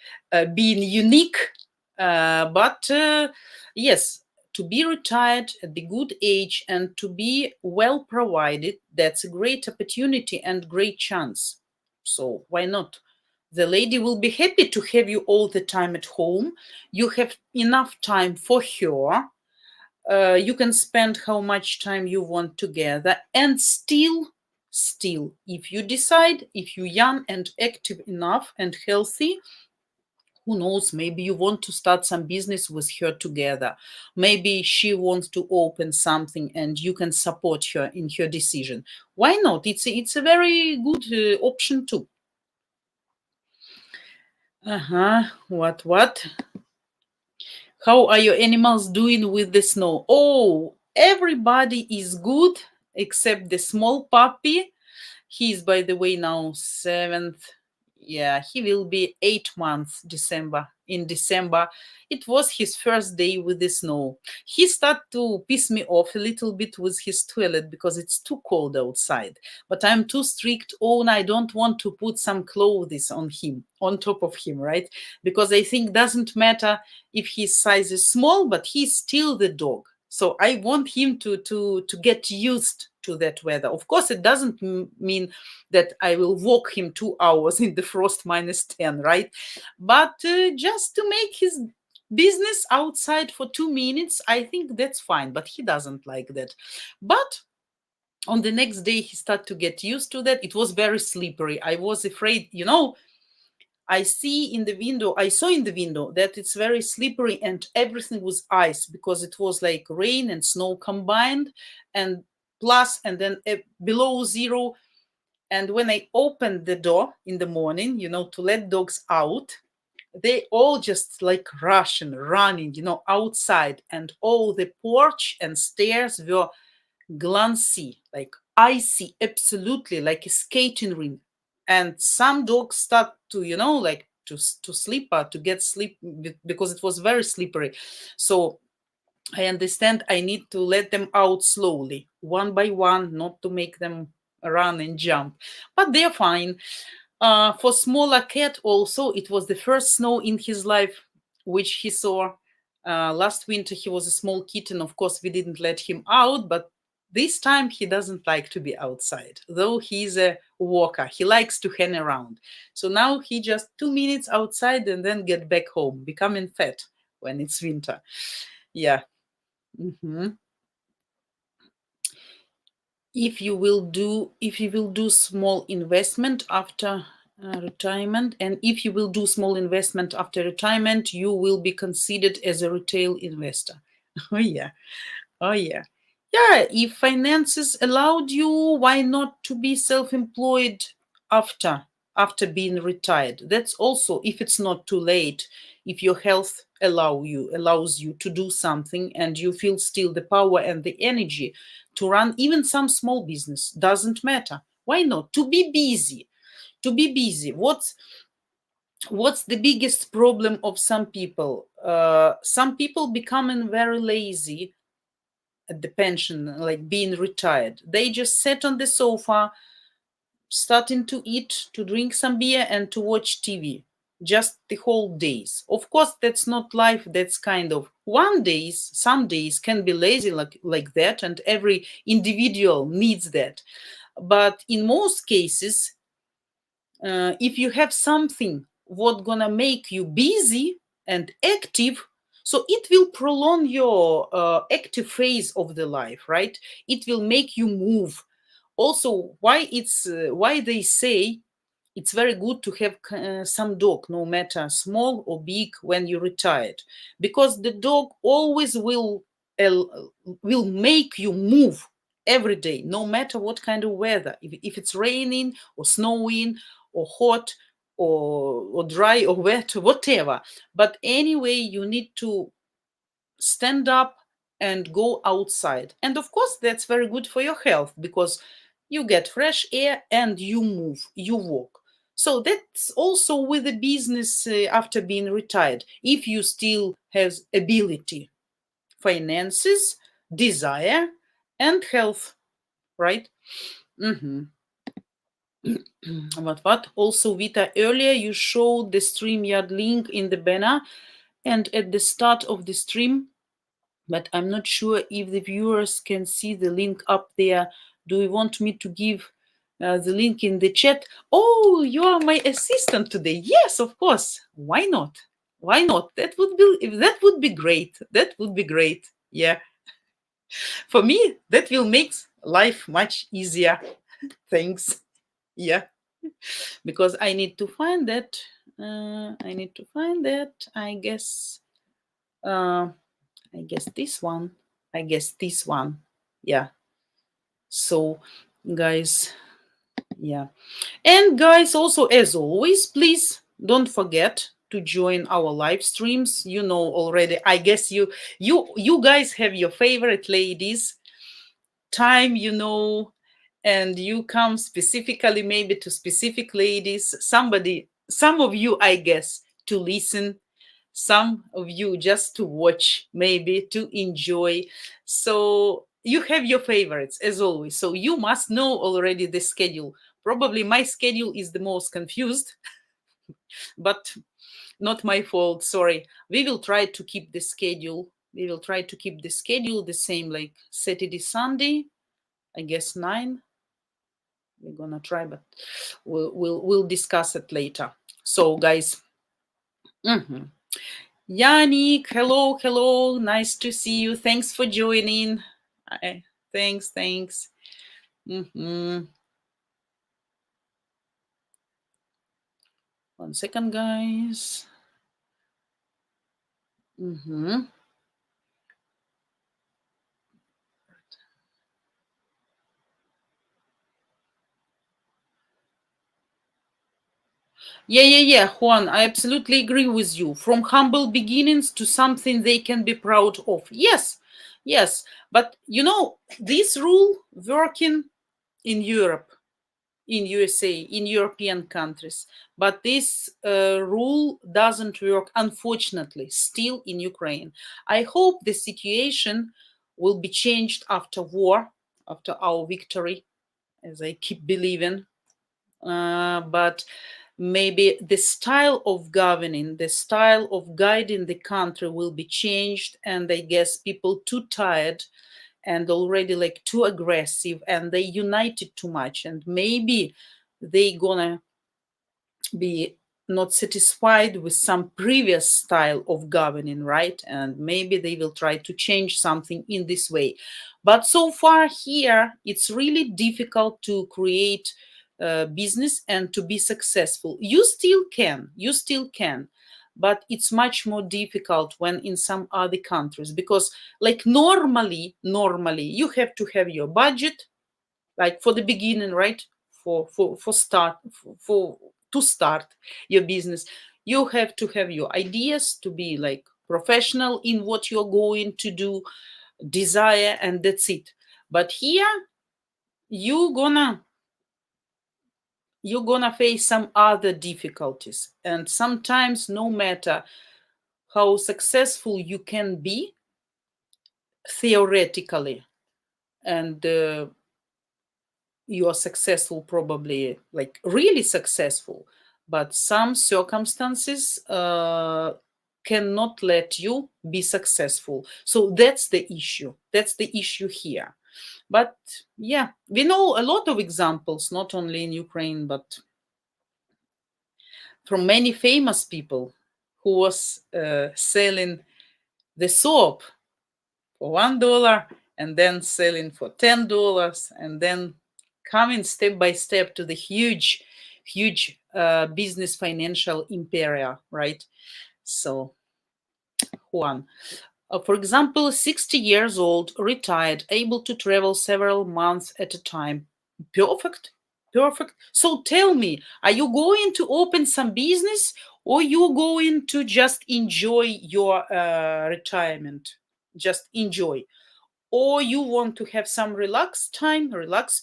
being unique. But yes, to be retired at the good age and to be well provided, that's a great opportunity and great chance. So why not? The lady will be happy to have you all the time at home. You have enough time for her. You can spend how much time you want together, and still, if you decide, if you're young and active enough and healthy, who knows, maybe you want to start some business with her together. Maybe she wants to open something and you can support her in her decision. Why not? It's a very good option too. What? How are your animals doing with the snow? Oh, everybody is good except the small puppy. He is, by the way, now 7th. Yeah, he will be 8 months in December. It was his first day with the snow. He started to piss me off a little bit with his toilet because it's too cold outside. But I'm too strict. Oh, and I don't want to put some clothes on top of him, right? Because I think doesn't matter if his size is small, but he's still the dog. So I want him to get used to that weather. Of course, it doesn't mean that I will walk him 2 hours in the frost -10, right? But just to make his business outside for 2 minutes, I think that's fine. But he doesn't like that. But on the next day, he started to get used to that. It was very slippery. I was afraid, I saw in the window that it's very slippery and everything was ice because it was like rain and snow combined and plus and then below zero. And when I opened the door in the morning, to let dogs out, they all just like running, outside, and all the porch and stairs were glancey, like icy, absolutely like a skating rink. And some dogs start to, like to sleep or to get sleep because it was very slippery. So I understand I need to let them out slowly, one by one, not to make them run and jump. But they're fine. For smaller cat also, it was the first snow in his life, which he saw. Last winter, he was a small kitten. Of course, we didn't let him out, but this time he doesn't like to be outside, though he's a walker. He likes to hang around. So now he just 2 minutes outside and then get back home, becoming fat when it's winter. Yeah. Mhm. If you will do small investment after retirement, and if you will do small investment after retirement, you will be considered as a retail investor. Oh yeah. Oh yeah. Yeah, if finances allowed you, why not to be self-employed after being retired? That's also, if it's not too late, if your health allows you to do something and you feel still the power and the energy to run even some small business, doesn't matter. Why not? To be busy. To be busy. What's the biggest problem of some people? Some people becoming very lazy at the pension, like being retired. They just sat on the sofa, starting to eat, to drink some beer, and to watch TV just the whole days. Of course, that's not life. That's kind of some days can be lazy like that, and every individual needs that. But in most cases, if you have something what gonna make you busy and active, so it will prolong your active phase of the life, right? It will make you move. Also, why they say it's very good to have some dog, no matter small or big, when you're retired, because the dog always uh, will make you move every day, no matter what kind of weather, if it's raining or snowing or hot or dry or wet, whatever. But anyway, you need to stand up and go outside. And of course, that's very good for your health because you get fresh air and you move, you walk. So that's also with the business after being retired. If you still has ability, finances, desire, and health, right? Mm-hmm. What? Also, Vita, earlier you showed the Streamyard link in the banner and at the start of the stream, but I'm not sure if the viewers can see the link up there. Do you want me to give the link in the chat? Oh, you are my assistant today. Yes, of course. Why not? Why not? That would be great. That would be great. Yeah. For me, that will make life much easier. Thanks. Yeah. Because I need to find that. I guess. I guess this one. Yeah. So, guys, yeah. And guys, also as always, please don't forget to join our live streams. You know already. I guess you guys have your favorite ladies time, and you come specifically maybe to specific ladies. Some of you, I guess, to listen, some of you just to watch, maybe to enjoy. So you have your favorites as always. So you must know already the schedule. Probably my schedule is the most confused, but not my fault. Sorry. We will try to keep the schedule. The same, like Saturday, Sunday. I guess 9. We're gonna try, but we'll discuss it later. So, guys. Mhm. Yannick, hello. Nice to see you. Thanks for joining. Thanks. Mhm. 1 second, guys. Yeah, Juan, I absolutely agree with you. From humble beginnings to something they can be proud of. Yes. But this rule working in Europe, in USA, in European countries. But this rule doesn't work, unfortunately, still in Ukraine. I hope the situation will be changed after war, after our victory, as I keep believing. But maybe the style of governing, the style of guiding the country will be changed, and I guess people too tired and already like too aggressive, and they united too much, and maybe they gonna be not satisfied with some previous style of governing, right? And maybe they will try to change something in this way. But so far here, it's really difficult to create business and to be successful. You still can, but it's much more difficult when in some other countries, because like normally you have to have your budget, like for the beginning, right? For start, for to start your business, you have to have your ideas, to be like professional in what you're going to do, desire, and that's it. But here you're gonna face some other difficulties, and sometimes no matter how successful you can be theoretically, and you are successful, probably like really successful, but some circumstances cannot let you be successful. So that's the issue here. But yeah, we know a lot of examples, not only in Ukraine, but from many famous people who was selling the soap for $1 and then selling for $10, and then coming step by step to the huge business financial imperia, right? So Juan, for example, 60 years old, retired, able to travel several months at a time. Perfect. So tell me, are you going to open some business, or you going to just enjoy your retirement? Just enjoy. Or you want to have some relaxed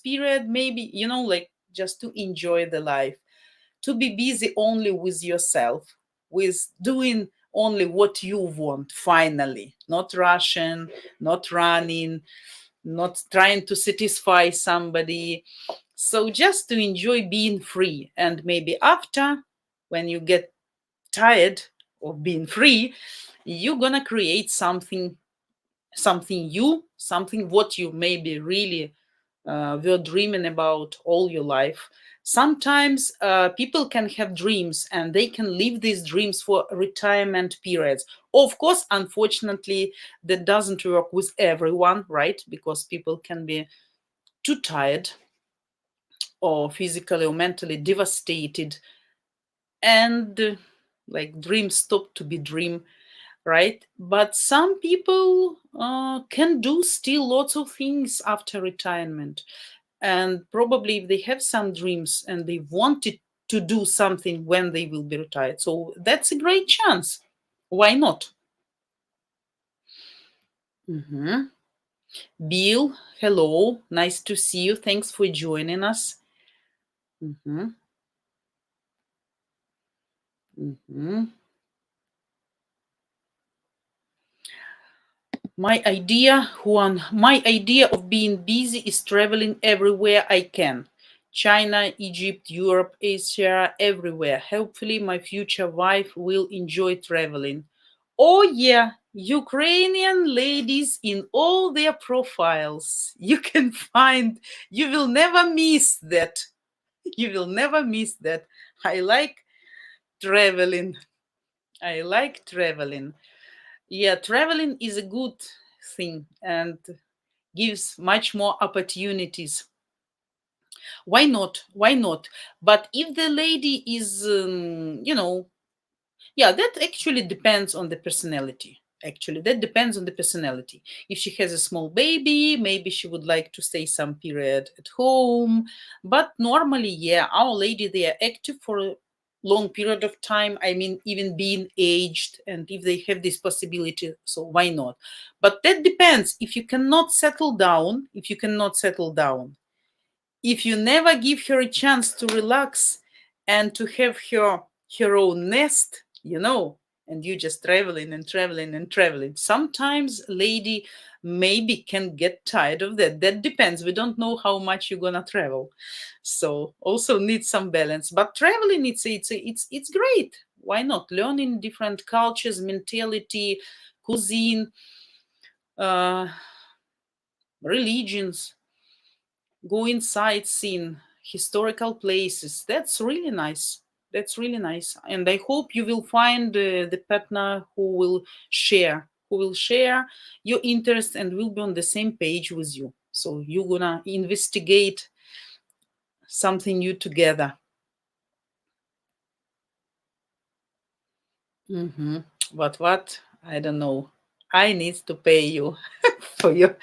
period, maybe, like just to enjoy the life, to be busy only with yourself, with doing only what you want, finally, not rushing, not running, not trying to satisfy somebody. So just to enjoy being free. And maybe after, when you get tired of being free, you're gonna create something what you maybe really were dreaming about all your life. Sometimes people can have dreams, and they can live these dreams for retirement periods. Of course, unfortunately, that doesn't work with everyone, right? Because people can be too tired, or physically or mentally devastated, and like dreams stop to be dream, right? But some people can do still lots of things after retirement. And probably if they have some dreams and they wanted to do something when they will be retired, so that's a great chance. Why not? Bill, hello. Nice to see you. Thanks for joining us. My idea, Juan, my idea of being busy is traveling everywhere I can. China, Egypt, Europe, Asia, everywhere. Hopefully, my future wife will enjoy traveling. Oh, yeah, Ukrainian ladies in all their profiles. You can find, you will never miss that. You will never miss that. I like traveling. I like traveling. Yeah, traveling is a good thing and gives much more opportunities. Why not? Why not? But if the lady is, yeah, that actually depends on the personality. Actually, that depends on the personality. If she has a small baby, maybe she would like to stay some period at home. But normally, yeah, our lady, they are active for a long period of time. I mean, even being aged, and if they have this possibility, so why not? But that depends. If you cannot settle down, if you never give her a chance to relax and to have her own nest, and you just traveling and traveling and traveling, sometimes lady maybe can get tired of that. That depends. We don't know how much you're gonna travel, so also need some balance. But traveling, it's great. Why not? Learning different cultures, mentality, cuisine, uh, religions, going sightseeing, historical places. That's really nice. That's really nice. And I hope you will find the partner who will share your interest and will be on the same page with you. So you're gonna investigate something new together. Hmm. What? I don't know. I need to pay you for your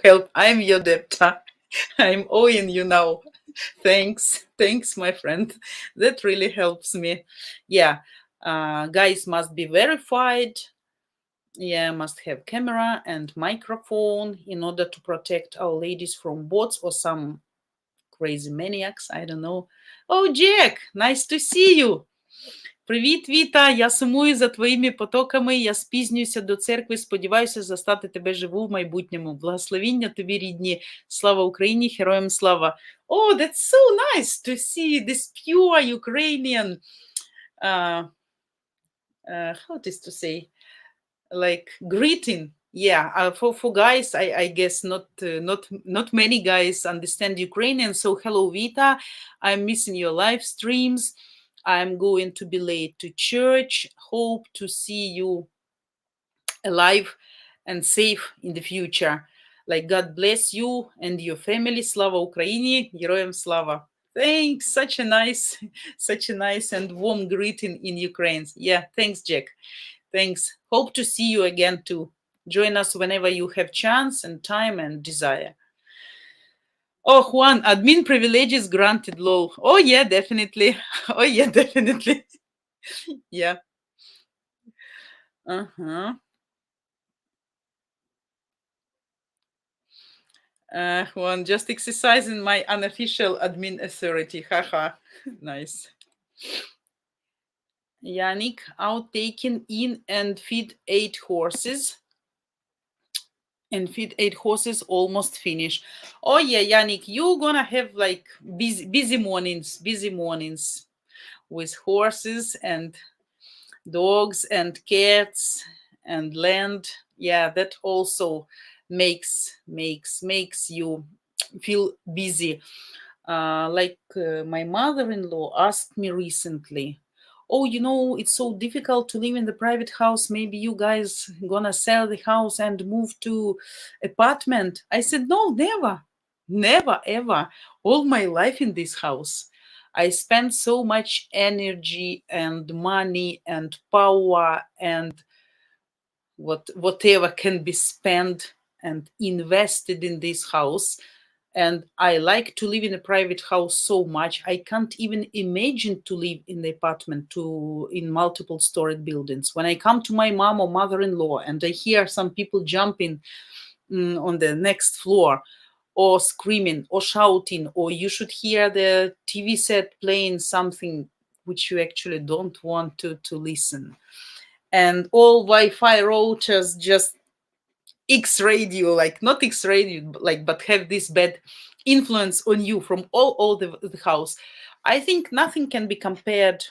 help. I'm your debtor. I'm owing you now. Thanks, my friend. That really helps me. Yeah, guys must be verified. Yeah, must have camera and microphone in order to protect our ladies from bots or some crazy maniacs. I don't know. Oh, Jack, nice to see you. Привіт, Віта! Я сумую за твоїми потоками, я спізнююся до церкви, сподіваюся застати тебе живу в майбутньому. Благословіння тобі, рідні. Слава Україні, героям слава! Oh, that's so nice to see this pure Ukrainian, how it is to say, like greeting. Yeah, for guys, I guess not many guys understand Ukrainian. So hello, Vita. I'm missing your live streams. I'm going to be late to church. Hope to see you alive and safe in the future. Like God bless you and your family. Slava Ukraini, Героям слава. Thanks. Such a nice and warm greeting in Ukraine. Yeah, thanks, Jack. Thanks. Hope to see you again too. Join us whenever you have chance and time and desire. Oh, Juan, admin privileges granted low. Oh, yeah, definitely. Oh, yeah, definitely. Yeah. Uh-huh. Juan, just exercising my unofficial admin authority. Haha. Nice. Yannick, out taking in and feed 8 horses. And feed 8 horses, almost finish. Oh yeah, Yannick, you're gonna have like busy mornings with horses and dogs and cats and land. Yeah, that also makes you feel busy. My mother-in-law asked me recently, oh, it's so difficult to live in the private house, maybe you guys gonna sell the house and move to apartment. I said, no, never ever. All my life in this house, I spent so much energy and money and power and whatever can be spent and invested in this house. And I like to live in a private house so much. I can't even imagine to live in the apartment in multiple storied buildings. When I come to my mom or mother-in-law and I hear some people jumping on the next floor or screaming or shouting, or you should hear the TV set playing something which you actually don't want to listen. And all Wi-Fi routers just X-rayed you, like not X-rayed you, but have this bad influence on you from all the house. I think nothing can be compared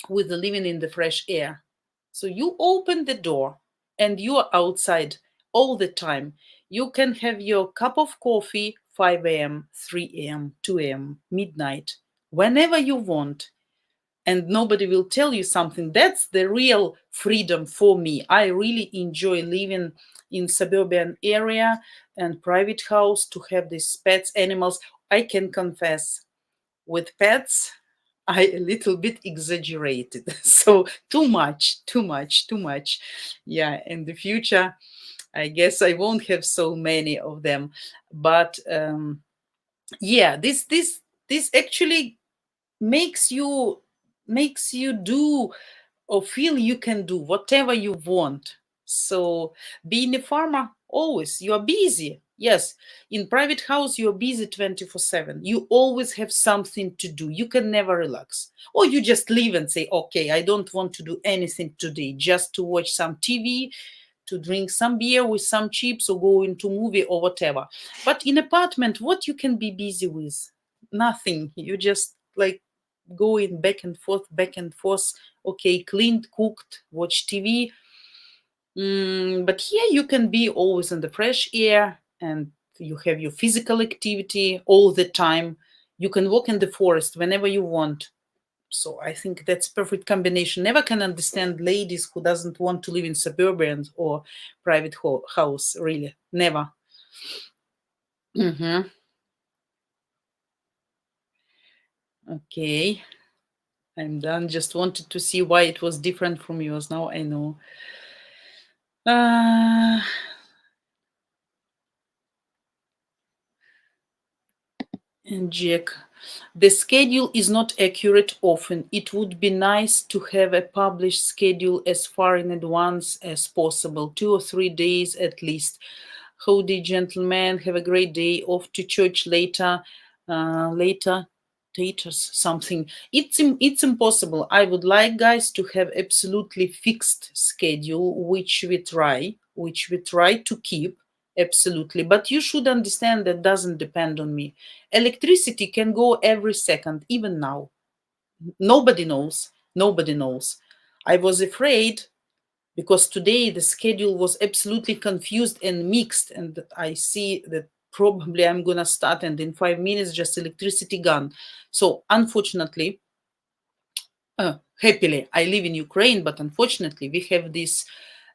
with the living in the fresh air. So you open the door and you are outside all the time. You can have your cup of coffee 5 a.m., 3 a.m., 2 a.m., midnight, whenever you want, and nobody will tell you something. That's the real freedom for me. I really enjoy living in suburban area and private house, to have these pets, animals. I can confess, with pets, I a little bit exaggerated. So too much, too much, too much. Yeah, in the future, I guess I won't have so many of them. But yeah, this actually makes you do or feel you can do whatever you want. So being a farmer, always you are busy. Yes, in private house you're busy 24/7. You always have something to do. You can never relax. Or you just leave and say, okay, I don't want to do anything today, just to watch some TV, to drink some beer with some chips, or go into movie or whatever. But in apartment, what you can be busy with? Nothing. You just like going back and forth, back and forth. Okay, cleaned, cooked, watch TV. But here you can be always in the fresh air, and you have your physical activity all the time. You can walk in the forest whenever you want. So I think that's perfect combination. Never can understand ladies who doesn't want to live in suburban or private house. Really, never. Hmm. Okay, I'm done. Just wanted to see why it was different from yours. Now I know. Uh, and Jack, the schedule is not accurate often. It would be nice to have a published schedule as far in advance as possible, 2 or 3 days at least. Howdy, gentlemen. Have a great day. Off to church later. Later. Taters, something. It's impossible. I would like guys to have absolutely fixed schedule, which we try to keep absolutely. But you should understand that doesn't depend on me. Electricity can go every second, even now. Nobody knows. Nobody knows. I was afraid because today the schedule was absolutely confused and mixed, and I see that probably I'm gonna start and in 5 minutes just electricity gone. So unfortunately, happily I live in Ukraine, but unfortunately we have this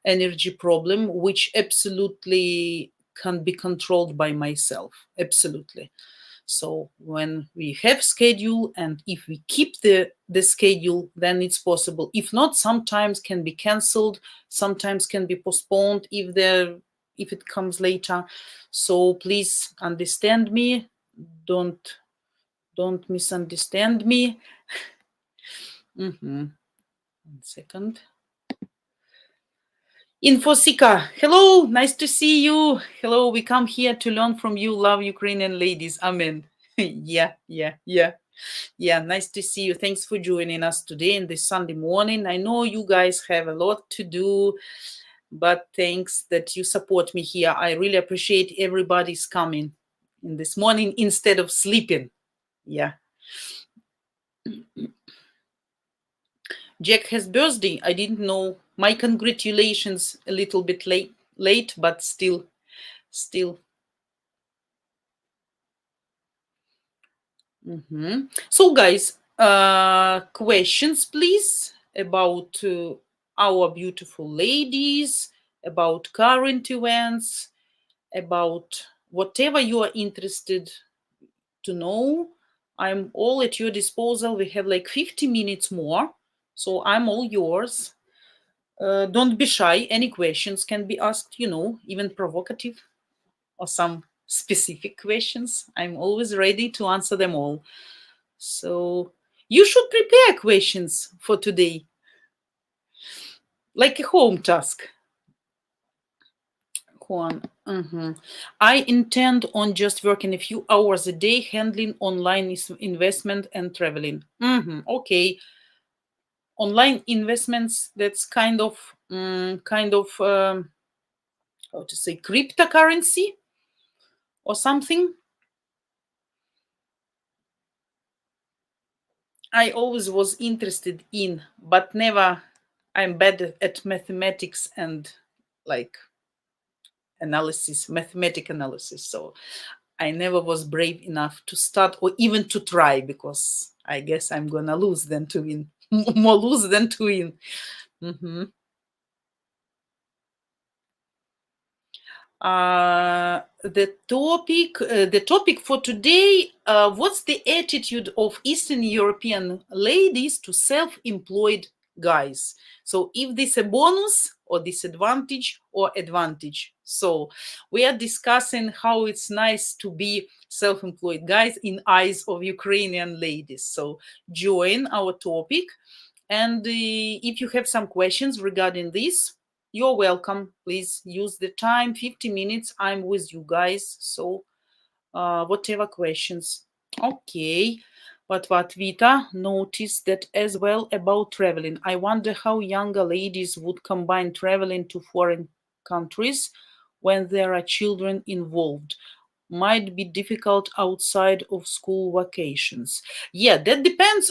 energy problem which absolutely can be controlled by myself, absolutely. So when we have schedule, and if we keep the schedule, then it's possible. If not, sometimes can be cancelled, sometimes can be postponed if it comes later. So please understand me. Don't misunderstand me. One second. Infosika, hello, nice to see you. Hello, we come here to learn from you. Love Ukrainian ladies. Amen. Yeah, yeah, yeah. Yeah, nice to see you. Thanks for joining us today in this Sunday morning. I know you guys have a lot to do, but thanks that you support me here. I really appreciate everybody's coming in this morning instead of sleeping. Yeah. Jack has birthday. I didn't know. My congratulations. A little bit late, but still. So, guys, questions, please, about our beautiful ladies, about current events, about whatever you are interested to know. I'm all at your disposal. We have like 50 minutes more, so I'm all yours. Don't be shy. Any questions can be asked, even provocative or some specific questions. I'm always ready to answer them all. So you should prepare questions for today, like a home task. Juan, I intend on just working a few hours a day handling online investment and traveling. Okay, online investments. That's kind of how to say, cryptocurrency or something. I always was interested in, but never. I'm bad at mathematics and like mathematic analysis. So I never was brave enough to start or even to try, because I guess I'm gonna lose than to win. More lose than to win. The topic for today, what's the attitude of Eastern European ladies to self-employed guys? So if this a bonus or disadvantage or advantage. So we are discussing how it's nice to be self-employed guys in eyes of Ukrainian ladies. So join our topic. And if you have some questions regarding this, you're welcome. Please use the time, 50 minutes. I'm with you guys. So whatever questions. Okay. But what Vita noticed that as well about traveling. I wonder how younger ladies would combine traveling to foreign countries when there are children involved. Might be difficult outside of school vacations. Yeah, that depends.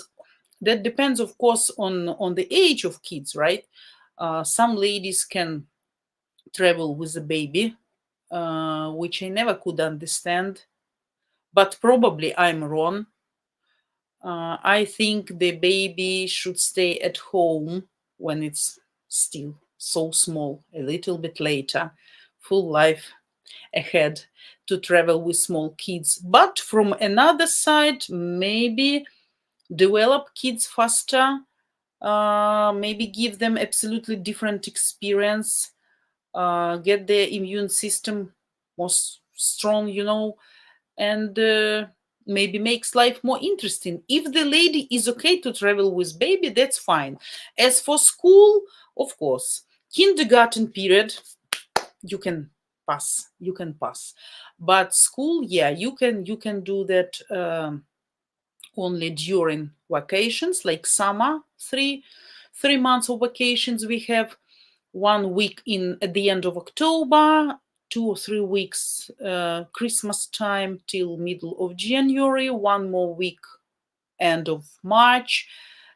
That depends, of course, on the age of kids, right? Some ladies can travel with a baby, which I never could understand, but probably I'm wrong. I think the baby should stay at home when it's still so small, a little bit later, full life ahead to travel with small kids. But from another side, maybe develop kids faster, maybe give them absolutely different experience, get their immune system more strong, and maybe makes life more interesting. If the lady is okay to travel with baby, that's fine. As for school, of course, kindergarten period, you can pass, but school, yeah, you can do that only during vacations, like summer. 3 months of vacations we have, 1 week in at the end of October, 2 or 3 weeks Christmas time till middle of January, one more week end of March,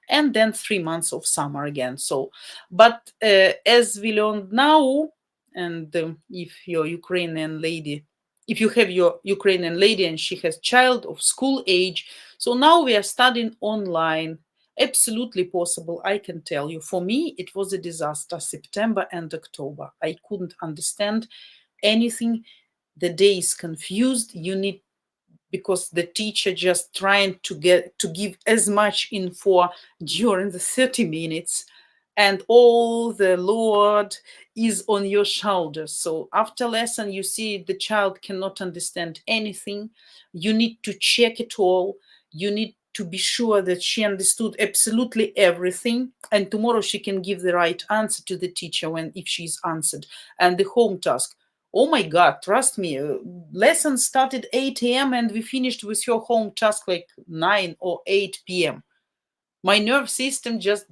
and then 3 months of summer again. So, but as we learned now, and if your Ukrainian lady, if you have your Ukrainian lady and she has child of school age, so now we are studying online. Absolutely possible, I can tell you. For me, it was a disaster, September and October. I couldn't understand anything. The day is confused. You need, because the teacher just trying to give as much info during the 30 minutes, and all the load is on your shoulders. So after lesson you see the child cannot understand anything. You need to check it all. You need to be sure that she understood absolutely everything, and tomorrow she can give the right answer to the teacher when if she's answered. And the home task, oh my God, trust me, lesson started 8 a.m. and we finished with your home task like 9 or 8 p.m. My nerve system just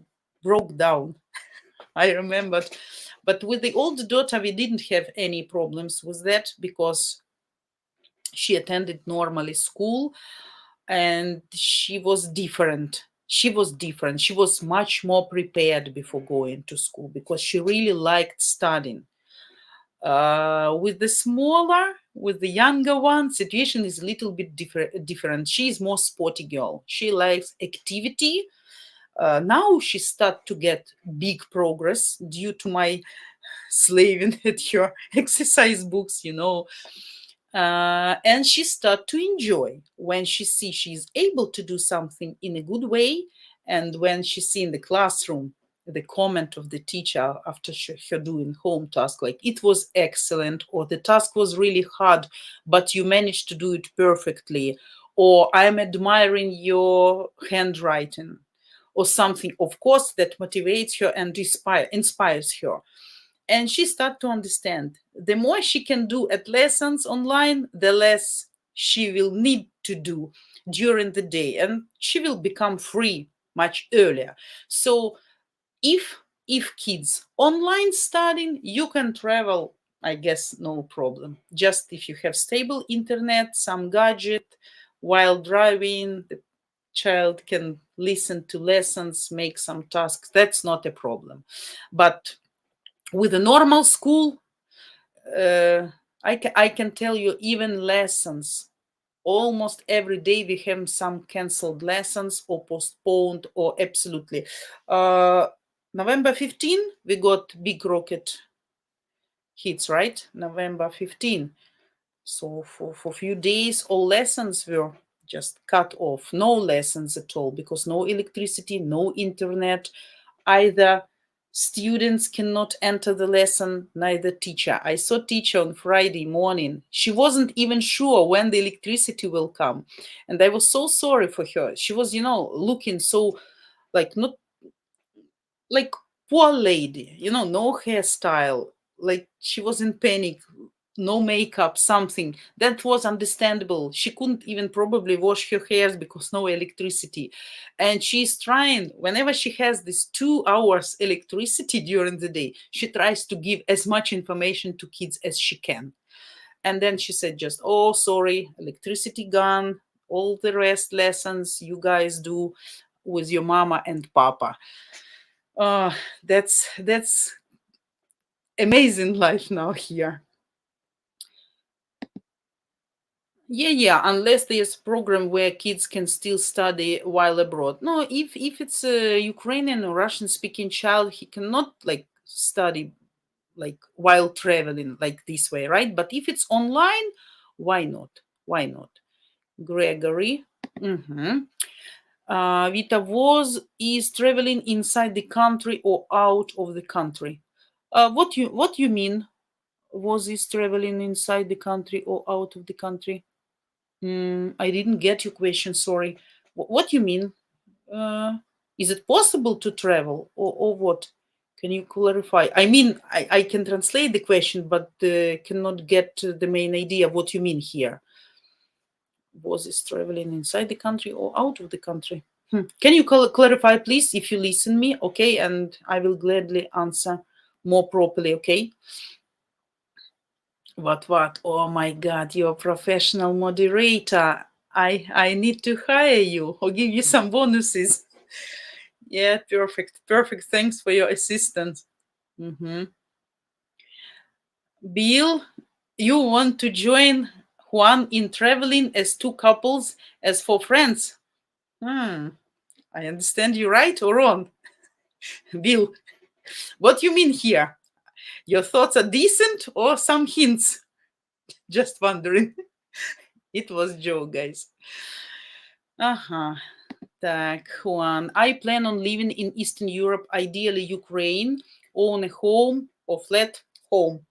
broke down. I remembered. But with the older daughter, we didn't have any problems with that because she attended normally school, and she was different. She was much more prepared before going to school because she really liked studying. With the younger one, situation is a little bit different. She is more sporty girl. She likes activity. Now she start to get big progress due to my slaving at your exercise books, and she start to enjoy when she see she's able to do something in a good way, and when she see in the classroom the comment of the teacher after her doing home task, like it was excellent, or the task was really hard but you managed to do it perfectly, or I'm admiring your handwriting, or something, of course, that motivates her and inspires her. And she start to understand the more she can do at lessons online, the less she will need to do during the day, and she will become free much earlier. So if kids online studying, you can travel, I guess, no problem. Just if you have stable internet, some gadget while driving, the child can listen to lessons, make some tasks, that's not a problem. But with a normal school, I can tell you, even lessons, almost every day we have some canceled lessons or postponed, or absolutely. November 15, we got big rocket hits, right? November 15. So for few days, all lessons were just cut off. No lessons at all because no electricity, no internet. Either students cannot enter the lesson, neither teacher. I saw teacher on Friday morning. She wasn't even sure when the electricity will come. And I was so sorry for her. She was, looking so like not like poor lady, no hairstyle, like she was in panic, no makeup, something that was understandable. She couldn't even probably wash her hairs because no electricity, and she's trying whenever she has this 2 hours electricity during the day, she tries to give as much information to kids as she can. And then she said just, oh sorry, electricity gone, all the rest lessons you guys do with your mama and papa. uh, that's amazing life now here. Yeah, unless there's a program where kids can still study while abroad. No, if it's a Ukrainian or Russian speaking child, he cannot like study like while traveling like this way, right? But if it's online, why not? Why not? Gregory. Vita was is traveling inside the country or out of the country. What you mean? Was is traveling inside the country or out of the country? I didn't get your question. Sorry. What you mean? Uh, is it possible to travel or what? Can you clarify? I mean, I can translate the question, but cannot get to the main idea of what you mean here. Was this traveling inside the country or out of the country? Can you clarify, please, if you listen me, okay? And I will gladly answer more properly, okay? What? Oh my God, you're a professional moderator. I need to hire you or give you some bonuses. Yeah, perfect. Perfect. Thanks for your assistance. Bill, you want to join Juan in traveling as two couples as for friends? I understand you right or wrong? Bill, what you mean here? Your thoughts are decent or some hints? Just wondering. It was Joe, guys. Так, Juan. I plan on living in Eastern Europe, ideally Ukraine, own a home or flat. Home,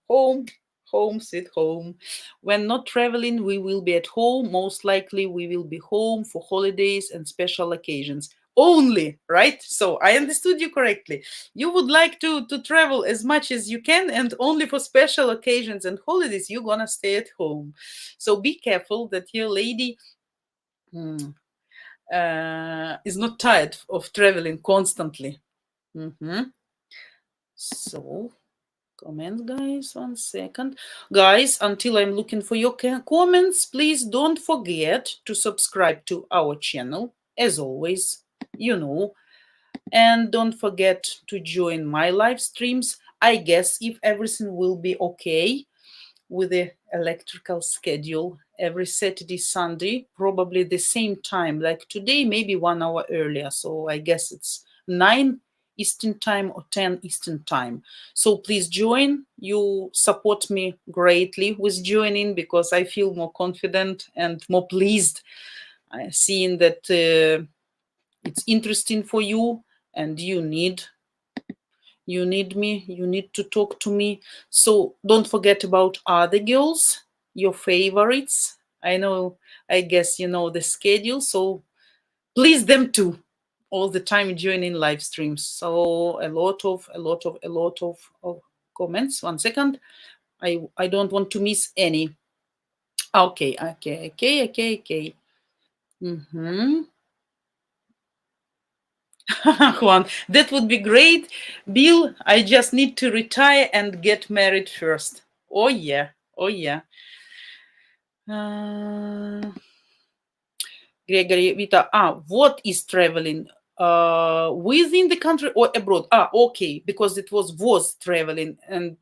sit home. When not traveling, we will be at home. Most likely, we will be home for holidays and special occasions. Only, right? So I understood you correctly. You would like to travel as much as you can, and only for special occasions and holidays, you're gonna stay at home. So be careful that your lady is not tired of traveling constantly. So, comments, guys, 1 second. Guys, until I'm looking for your comments, please don't forget to subscribe to our channel, as always, and don't forget to join my live streams. I guess if everything will be okay with the electrical schedule, every Saturday, Sunday, probably the same time, like today, maybe 1 hour earlier. So I guess it's 9 Eastern time or 10 Eastern time. So please join. You support me greatly with joining because I feel more confident and more pleased seeing that it's interesting for you and you need me, you need to talk to me. So don't forget about other girls, your favorites. I guess you know the schedule, so please them too all the time joining live streams. So a lot of comments. 1 second. I don't want to miss any. Okay. Juan, that would be great. Bill, I just need to retire and get married first. Oh yeah. Gregory, Vita, what is traveling? Within the country or abroad? Okay, because it was traveling, and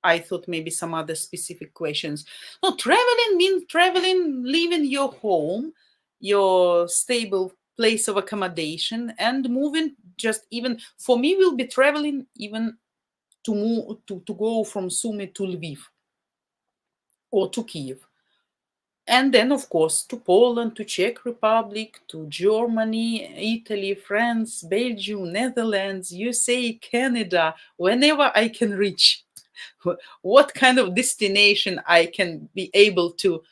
I thought maybe some other specific questions. No, traveling means traveling, leaving your home, your stable place of accommodation, and moving. Just even for me, will be traveling even to move to go from Sumy to Lviv or to Kiev. And then, of course, to Poland, to Czech Republic, to Germany, Italy, France, Belgium, Netherlands, USA, Canada, whenever I can reach. What kind of destination I can be able to,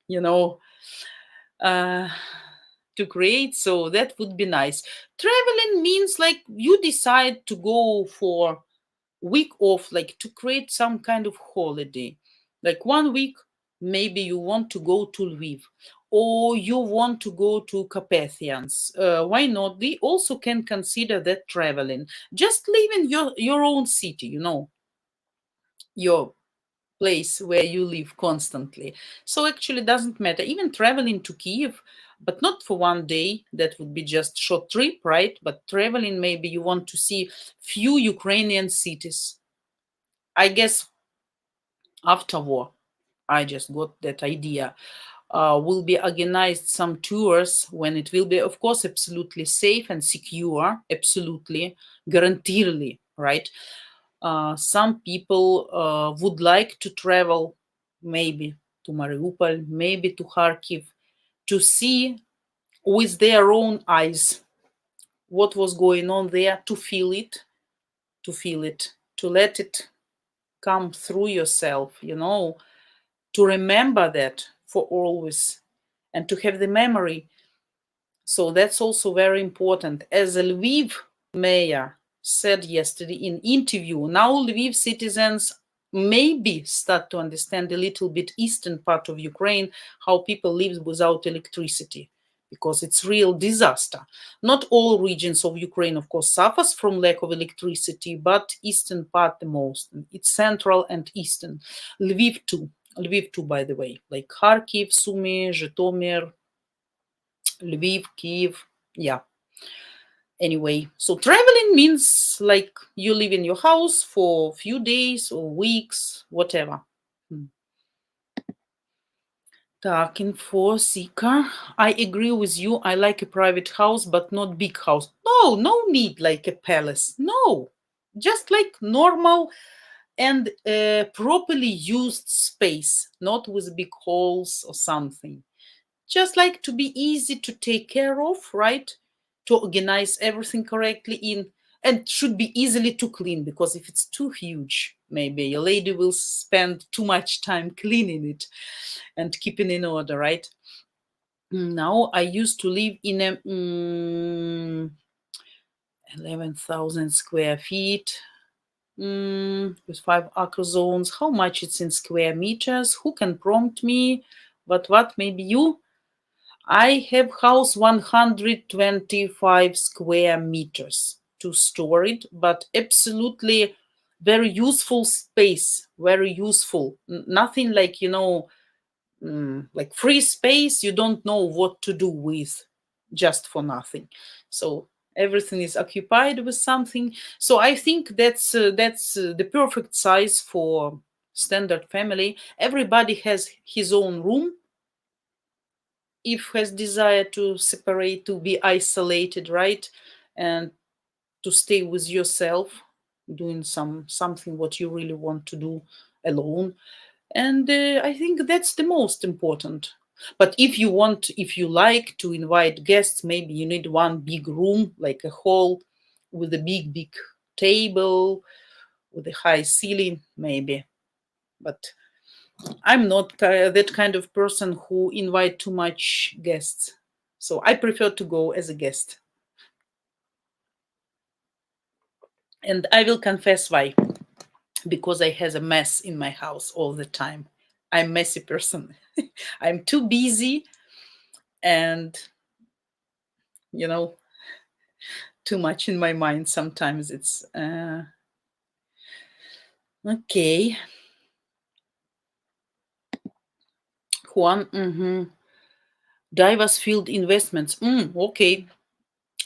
you know, to create. So that would be nice. Traveling means like you decide to go for week off, like to create some kind of holiday. Like 1 week, maybe you want to go to Lviv or you want to go to Carpathians. Why not? We also can consider that traveling. Just live in your own city, your place where you live constantly. So actually doesn't matter. Even traveling to Kiev, but not for 1 day. That would be just short trip, right? But traveling, maybe you want to see few Ukrainian cities. I guess after war, I just got that idea. Will be organized some tours when it will be, of course, absolutely safe and secure, absolutely, guaranteedly, right? Some people would like to travel maybe to Mariupol, maybe to Kharkiv, to see with their own eyes what was going on there, to feel it, to let it come through yourself, to remember that for always and to have the memory. So that's also very important. As a Lviv mayor said yesterday in interview, now Lviv citizens maybe start to understand a little bit eastern part of Ukraine, how people live without electricity, because it's real disaster. Not all regions of Ukraine, of course, suffers from lack of electricity, but eastern part the most. It's central and eastern. Lviv too. Lviv too, by the way, like Kharkiv, Sumy, Zhytomyr, Lviv, Kiev. Yeah. Anyway, so traveling means like you live in your house for a few days or weeks, whatever. Так, info seeker. I agree with you. I like a private house, but not big house. No need like a palace. No, just like normal and properly used space, not with big halls or something. Just like to be easy to take care of, right? To organize everything correctly in, and should be easily to clean, because if it's too huge, maybe a lady will spend too much time cleaning it and keeping in order, right? Now I used to live in a 11,000 square feet with 5 acre zones. How much it's in square meters? Who can prompt me? But what? Maybe you? I have house 125 square meters to store it, but absolutely very useful space, very useful. Nothing like, like free space, you don't know what to do with, just for nothing. So everything is occupied with something. So I think that's the perfect size for standard family. Everybody has his own room, if has desire to separate, to be isolated, right? And to stay with yourself, doing something what you really want to do alone. And I think that's the most important. But if you like to invite guests, maybe you need one big room, like a hall with a big table with a high ceiling, maybe. But I'm not that kind of person who invite too much guests. So I prefer to go as a guest. And I will confess why. Because I has a mess in my house all the time. I'm a messy person. I'm too busy and, too much in my mind. Sometimes it's okay. Juan, diverse field investments. Okay.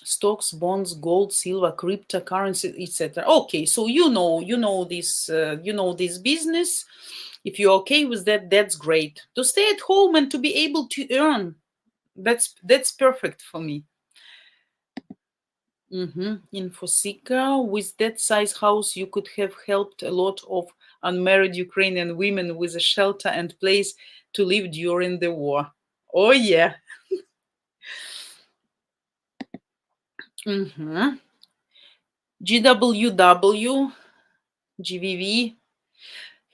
Stocks, bonds, gold, silver, cryptocurrency, etc. Okay, so you know this business. If you're okay with that, that's great. To stay at home and to be able to earn, that's perfect for me. In Fosika, with that size house, you could have helped a lot of unmarried Ukrainian women with a shelter and place to live during the war. Oh, yeah. GWW, GVV,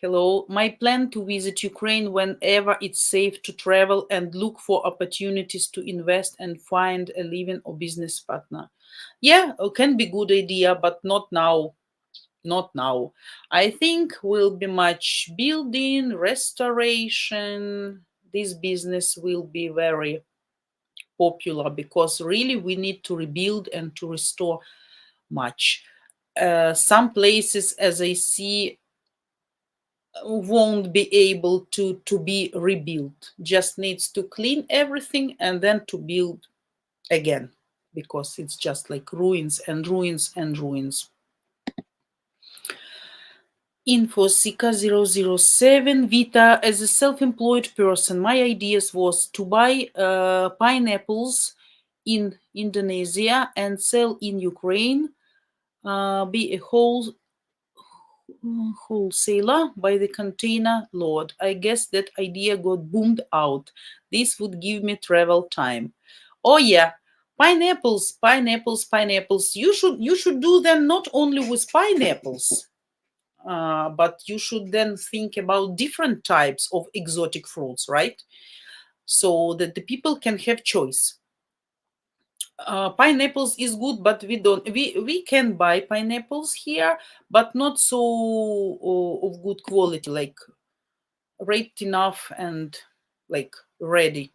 hello. My plan to visit Ukraine whenever it's safe to travel and look for opportunities to invest and find a living or business partner. Yeah, it can be good idea, but not now. Not now. I think will be much building, restoration. This business will be very popular because really we need to rebuild and to restore much. Some places, as I see, won't be able to be rebuilt. Just needs to clean everything and then to build again because it's just like ruins and ruins and ruins. Infosika007 Vita, as a self-employed person, my ideas was to buy pineapples in Indonesia and sell in Ukraine, be a wholesaler by the container load. I guess that idea got boomed out. This would give me travel time. Oh yeah, pineapples, pineapples, pineapples. You should do them not only with pineapples, but you should then think about different types of exotic fruits, right? So that the people can have choice. Pineapples is good, but we can buy pineapples here, but not so of good quality, like ripe enough and like ready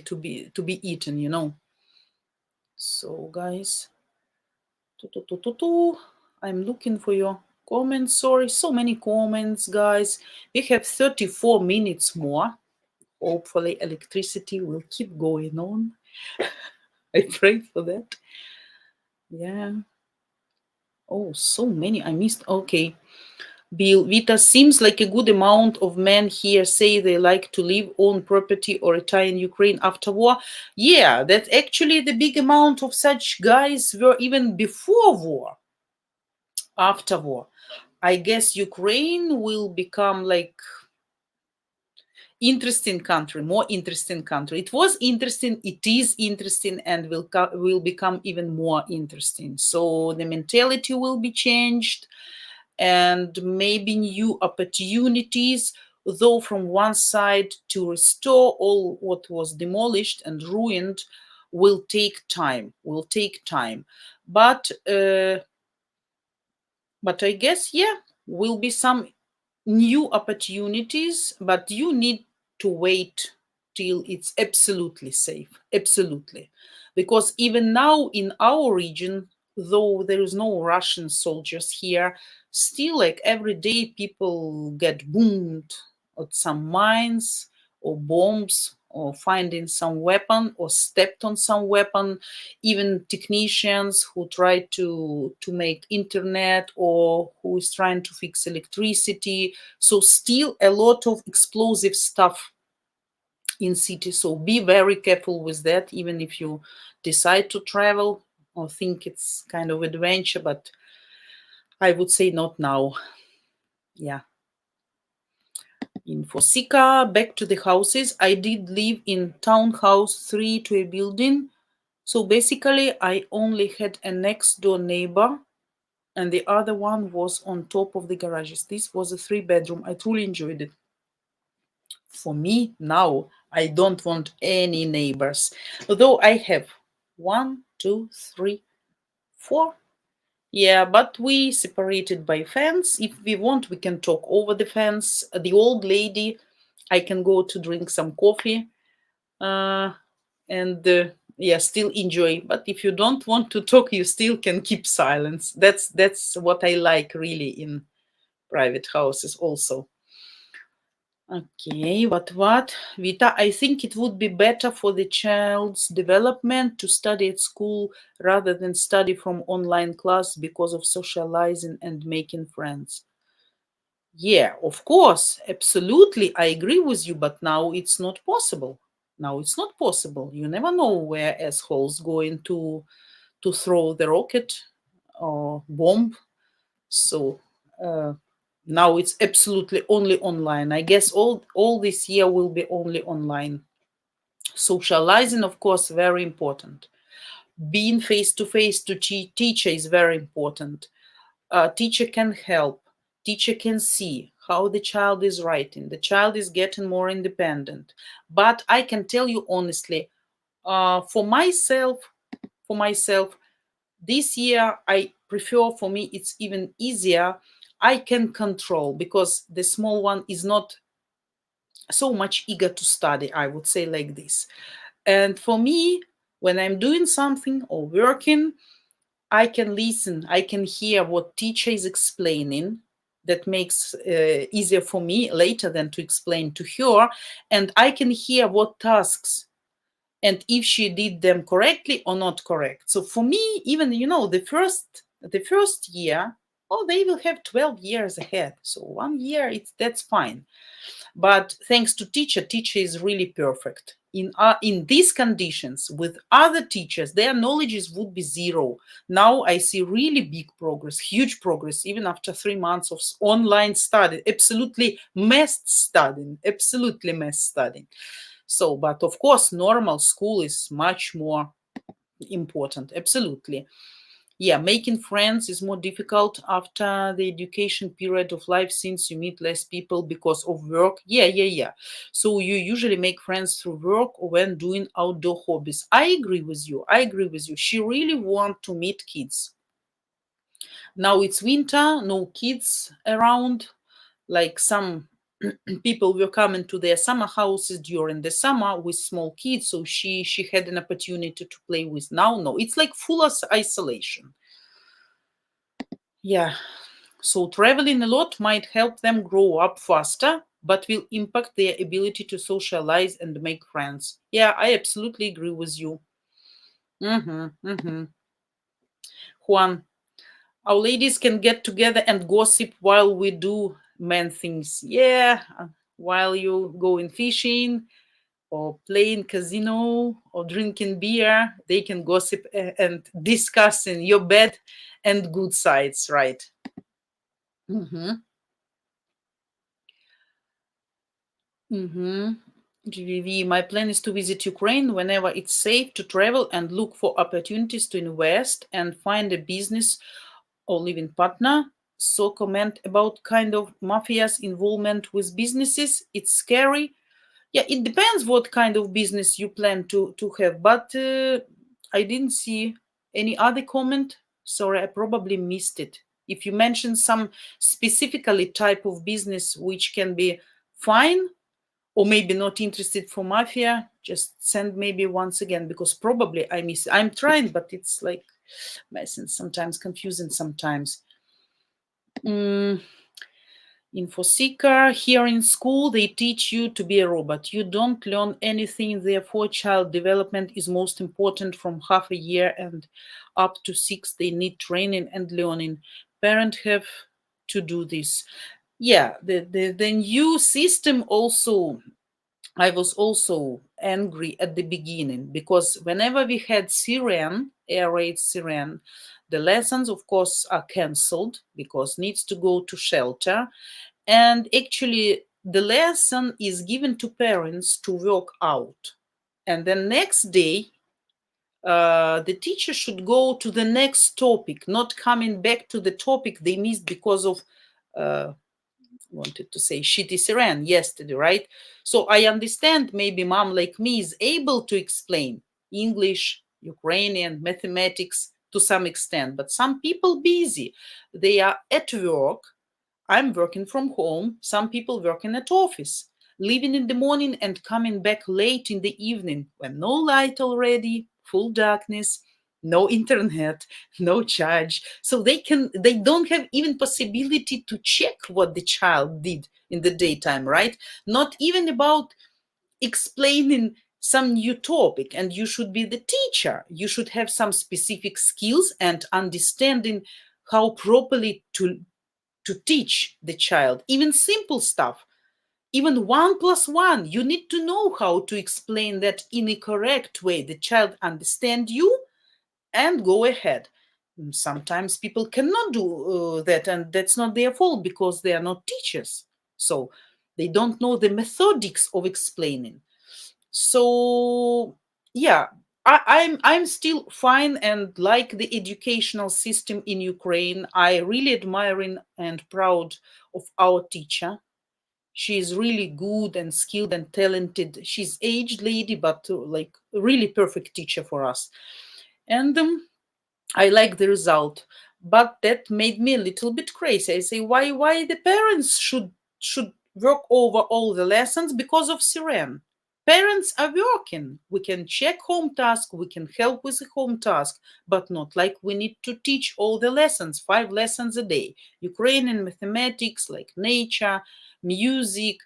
to be eaten. So guys, I'm looking for your comments. Sorry, so many comments, guys. We have 34 minutes more. Hopefully electricity will keep going on. I pray for that. Yeah. Oh, so many I missed. Okay. Bill, Vita, seems like a good amount of men here say they like to live on property or retire in Ukraine after war. Yeah, that actually the big amount of such guys were even before war. After war, I guess Ukraine will become like interesting country, more interesting country. It was interesting, it is interesting, and will become even more interesting. So the mentality will be changed, and maybe new opportunities. Though from one side, to restore all what was demolished and ruined will take time. Will take time, but I guess will be some new opportunities, but you need to wait till it's absolutely safe. Absolutely. Because even now in our region, though there is no Russian soldiers here, still like every day people get boomed at some mines or bombs or finding some weapon or stepped on some weapon. Even technicians who try to make internet or who is trying to fix electricity. So still a lot of explosive stuff in city. So be very careful with that, even if you decide to travel or think it's kind of adventure, but I would say not now. Yeah. In Fosika, back to the houses. I did live in townhouse 3 to a building. So basically, I only had a next door neighbor, and the other one was on top of the garages. This was a 3-bedroom. I truly enjoyed it. For me, now, I don't want any neighbors. Although I have 1, 2, 3, 4. Yeah, but we separated by fence. If we want, we can talk over the fence. The old lady, I can go to drink some coffee, and still enjoy. But if you don't want to talk, you still can keep silence. That's what I like really in private houses also. Okay, what? Vita, I think it would be better for the child's development to study at school rather than study from online class because of socializing and making friends. Yeah, of course, absolutely. I agree with you, but now it's not possible. Now it's not possible. You never know where assholes going to throw the rocket or bomb. So now it's absolutely only online. I guess all this year will be only online. Socializing, of course, very important. Being face to face to teacher is very important. Teacher can help. Teacher can see how the child is writing. The child is getting more independent. But I can tell you honestly, for myself, this year I prefer, for me it's even easier. I can control because the small one is not so much eager to study, I would say like this. And for me, when I'm doing something or working, I can listen, I can hear what teacher is explaining. That makes easier for me later than to explain to her. And I can hear what tasks and if she did them correctly or not correct. So for me, even, the first year, oh, they will have 12 years ahead. So 1 year, that's fine. But thanks to teacher is really perfect. In these conditions, with other teachers, their knowledges would be zero. Now I see really big progress, huge progress, even after 3 months of online study, absolutely mass studying. So, but of course, normal school is much more important, absolutely. Yeah, making friends is more difficult after the education period of life since you meet less people because of work. Yeah. So you usually make friends through work or when doing outdoor hobbies. I agree with you. She really want to meet kids. Now it's winter, no kids around. Like some people were coming to their summer houses during the summer with small kids, so she had an opportunity to play with. Now no, it's like full isolation. Yeah. So traveling a lot might help them grow up faster, but will impact their ability to socialize and make friends. Yeah, I absolutely agree with you. Juan, our ladies can get together and gossip while we do men things. Yeah, while you going fishing or playing casino or drinking beer, they can gossip and discussing your bad and good sides, right? GVV, my plan is to visit Ukraine whenever it's safe to travel and look for opportunities to invest and find a business or living partner. So comment about kind of mafia's involvement with businesses. It's scary. Yeah, it depends what kind of business you plan to have. But I didn't see any other comment. Sorry, I probably missed it. If you mentioned some specifically type of business which can be fine, or maybe not interested for mafia, just send maybe once again because probably I miss. I'm trying, but it's like messing sometimes, confusing sometimes. InfoSeeker, here in school they teach you to be a robot. You don't learn anything, therefore child development is most important. From half a year and up to 6 they need training and learning. Parents have to do this. Yeah, the new system also, I was also angry at the beginning because whenever we had Syrian, air raid Syrian, the lessons, of course, are cancelled because needs to go to shelter. And actually, the lesson is given to parents to work out. And then next day, the teacher should go to the next topic, not coming back to the topic they missed because of wanted to say shitty Syrian yesterday, right? So I understand maybe mom like me is able to explain English, Ukrainian, mathematics to some extent, but some people busy. They are at work. I'm working from home. Some people working at office, leaving in the morning and coming back late in the evening when no light already, full darkness, no internet, no charge. So they don't have even possibility to check what the child did in the daytime, right? Not even about explaining some new topic. And you should be the teacher. You should have some specific skills and understanding how properly to teach the child, even simple stuff. Even 1+1, you need to know how to explain that in a correct way. The child understand you and go ahead. Sometimes people cannot do that, and that's not their fault because they are not teachers. So they don't know the methodics of explaining. So yeah, I'm still fine and like the educational system in Ukraine. I really admiring and proud of our teacher. She is really good and skilled and talented. She's aged lady, but like really perfect teacher for us. And I like the result, but that made me a little bit crazy. I say, why the parents should work over all the lessons because of Siren? Parents are working. We can check home task, we can help with the home task, but not like we need to teach all the lessons, 5 lessons a day. Ukrainian mathematics, like nature, music,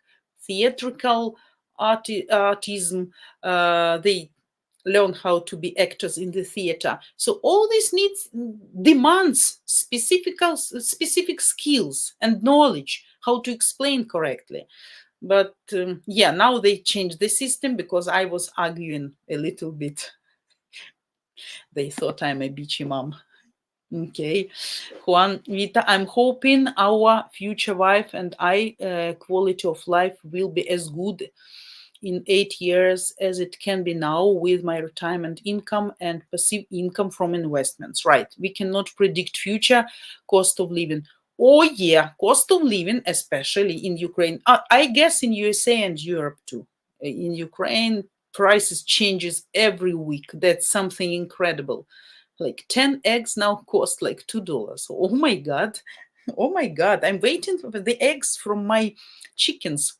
theatrical artism. They learn how to be actors in the theater. So all this needs demands specific skills and knowledge how to explain correctly. But yeah, now they changed the system because I was arguing a little bit. They thought I'm a bitchy mom. Okay, Juan, Vita, I'm hoping our future wife and I quality of life will be as good in 8 years as it can be now with my retirement income and passive income from investments. Right, we cannot predict future cost of living. Oh yeah, cost of living, especially in Ukraine. I guess in USA and Europe too. In Ukraine, prices changes every week. That's something incredible. Like 10 eggs now cost like $2. Oh my god. Oh my god. I'm waiting for the eggs from my chickens.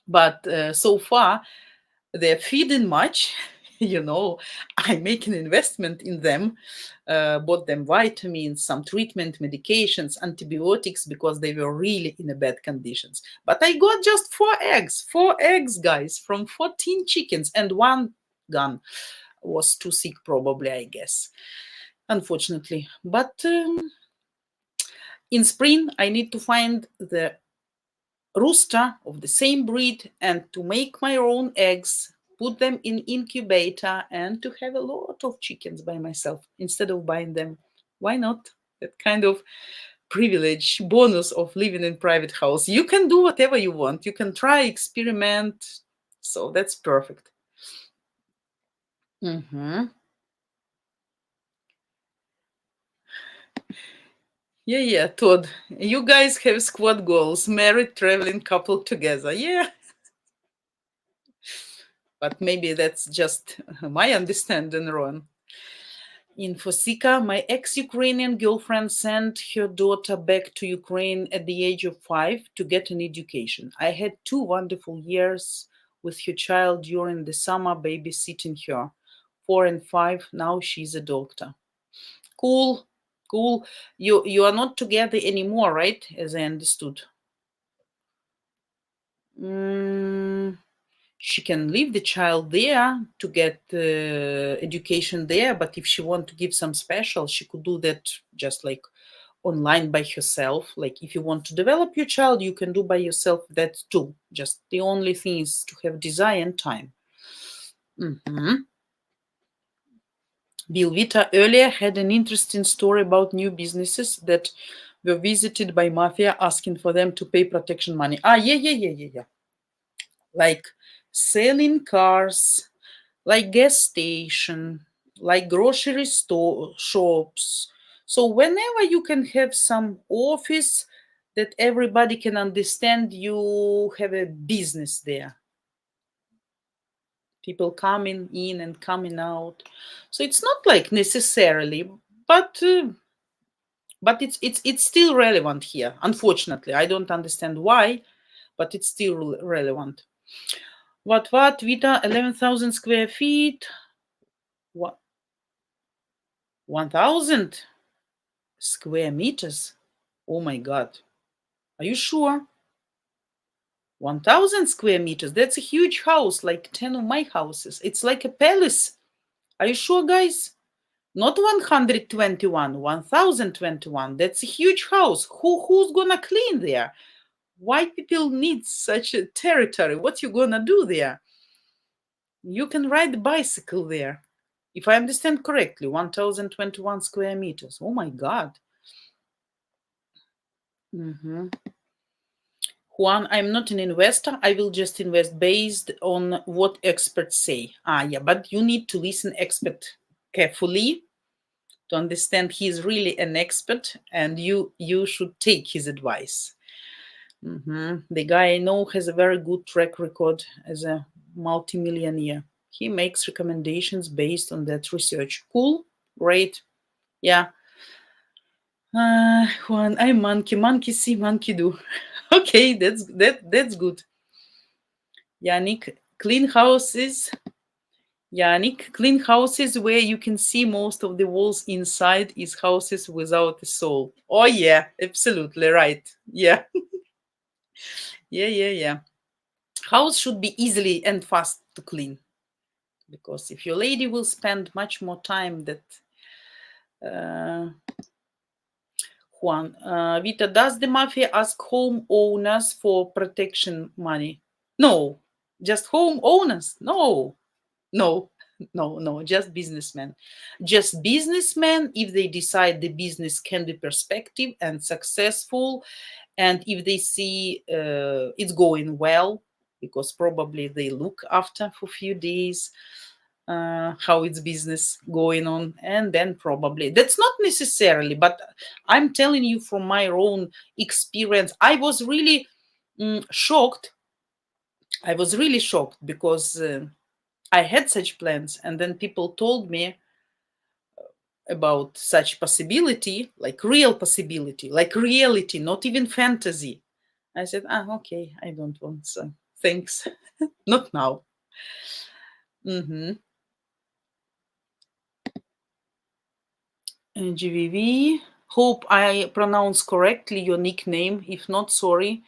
But so far, they're feeding much. I make an investment in them, bought them vitamins, some treatment medications, antibiotics, because they were really in a bad conditions. But I got just 4 eggs, guys, from 14 chickens, and one gun was too sick, probably, I guess, unfortunately. But in spring, I need to find the rooster of the same breed and to make my own eggs, put them in incubator, and to have a lot of chickens by myself instead of buying them. Why not? That kind of privilege bonus of living in private house. You can do whatever you want. You can try, experiment. So that's perfect. Yeah, Todd. You guys have squad goals, married, traveling couple together. Yeah. But maybe that's just my understanding wrong. In Fosika, my ex-Ukrainian girlfriend sent her daughter back to Ukraine at the age of 5 to get an education. I had 2 wonderful years with her child during the summer, babysitting her. 4 and 5, now she's a doctor. Cool, cool. You are not together anymore, right? As I understood. She can leave the child there to get education there, but if she want to give some special, she could do that just like online by herself. Like if you want to develop your child, you can do by yourself that too. Just the only thing is to have desire and time. Bill Vita earlier had an interesting story about new businesses that were visited by mafia asking for them to pay protection money. Yeah. Like selling cars, like gas station, like grocery store shops. So whenever you can have some office that everybody can understand, you have a business there. People coming in and coming out. So it's not like necessarily, but it's still relevant here. Unfortunately, I don't understand why, but it's still relevant. What Vita, 11,000 square feet. What? 1,000 square meters? Oh my God. Are you sure? 1,000 square meters. That's a huge house, like 10 of my houses. It's like a palace. Are you sure, guys? Not 121, 1,021. That's a huge house. Who's gonna clean there? Why people need such a territory? What you gonna do there? You can ride the bicycle there. If I understand correctly, 1021 square meters. Oh my God. Juan, I'm not an investor. I will just invest based on what experts say. Yeah, but you need to listen expert carefully to understand he is really an expert, and you should take his advice. The guy I know has a very good track record as a multimillionaire. He makes recommendations based on that research. Cool, great, yeah. Juan, I'm monkey see, monkey do. Okay, that's good. Yannick, clean houses. Yannick, clean houses where you can see most of the walls inside is houses without a soul. Oh yeah, absolutely right. Yeah. Yeah. House should be easily and fast to clean, because if your lady will spend much more time that Juan, Vita, does the mafia ask homeowners for protection money? No, just homeowners. No, just businessmen. Just businessmen, if they decide the business can be perspective and successful, and if they see it's going well, because probably they look after for a few days how it's business going on, and then probably that's not necessarily, but I'm telling you from my own experience. I was really shocked. I was really shocked because I had such plans, and then people told me about such possibility, like real possibility, like reality, not even fantasy. I said, okay, I don't want, so thanks. Not now. GVV, hope I pronounce correctly your nickname. If not, sorry.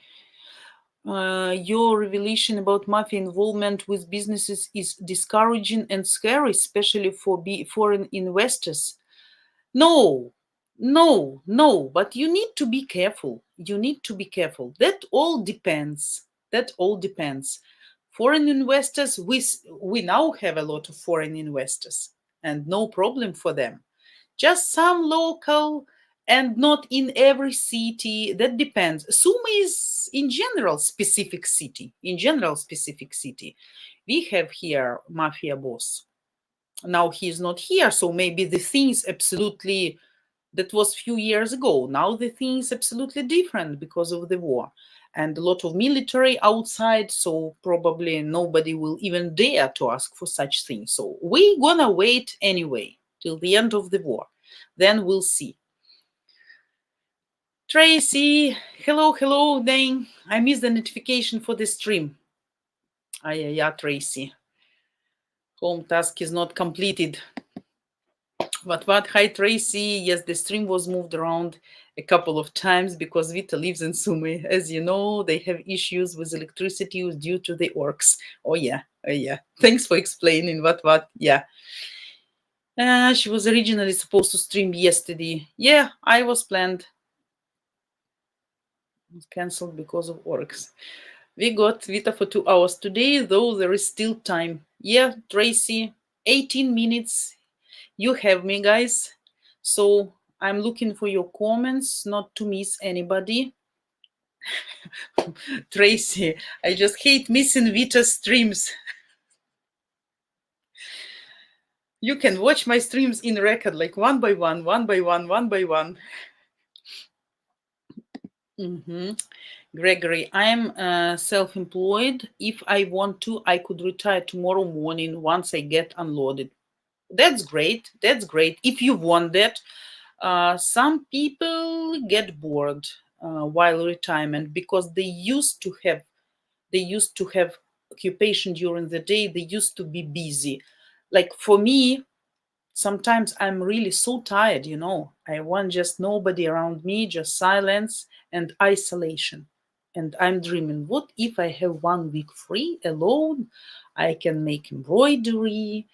Your revelation about mafia involvement with businesses is discouraging and scary, especially for foreign investors. No, but you need to be careful. That all depends. Foreign investors, we now have a lot of foreign investors, and no problem for them. Just some local, and not in every city. That depends. Sumy is in general specific city. We have here mafia boss. Now he is not here, so maybe the things absolutely, that was few years ago. Now the thing is absolutely different because of the war and a lot of military outside, so probably nobody will even dare to ask for such things. So we're gonna wait anyway till the end of the war. Then we'll see. Tracy, hello, Dane. I missed the notification for the stream. Yeah, Tracy. Home task is not completed. What? Hi, Tracy. Yes, the stream was moved around a couple of times because Vita lives in Sumy. As you know, they have issues with electricity due to the orcs. Oh, yeah. Thanks for explaining what. Yeah. She was originally supposed to stream yesterday. Yeah, I was planned. It was cancelled because of orcs. We got Vita for 2 hours today, though there is still time. Yeah, Tracy, 18 minutes. You have me, guys. So I'm looking for your comments, not to miss anybody. Tracy, I just hate missing Vita's streams. You can watch my streams in record, like one by one. Gregory, I'm self-employed. If I want to, I could retire tomorrow morning once I get unloaded. That's great. If you want that. Some people get bored while retirement because they used to have occupation during the day. They used to be busy. Like for me, sometimes I'm really so tired, I want just nobody around me, just silence and isolation. And I'm dreaming, what if I have 1 week free alone? I can make embroidery,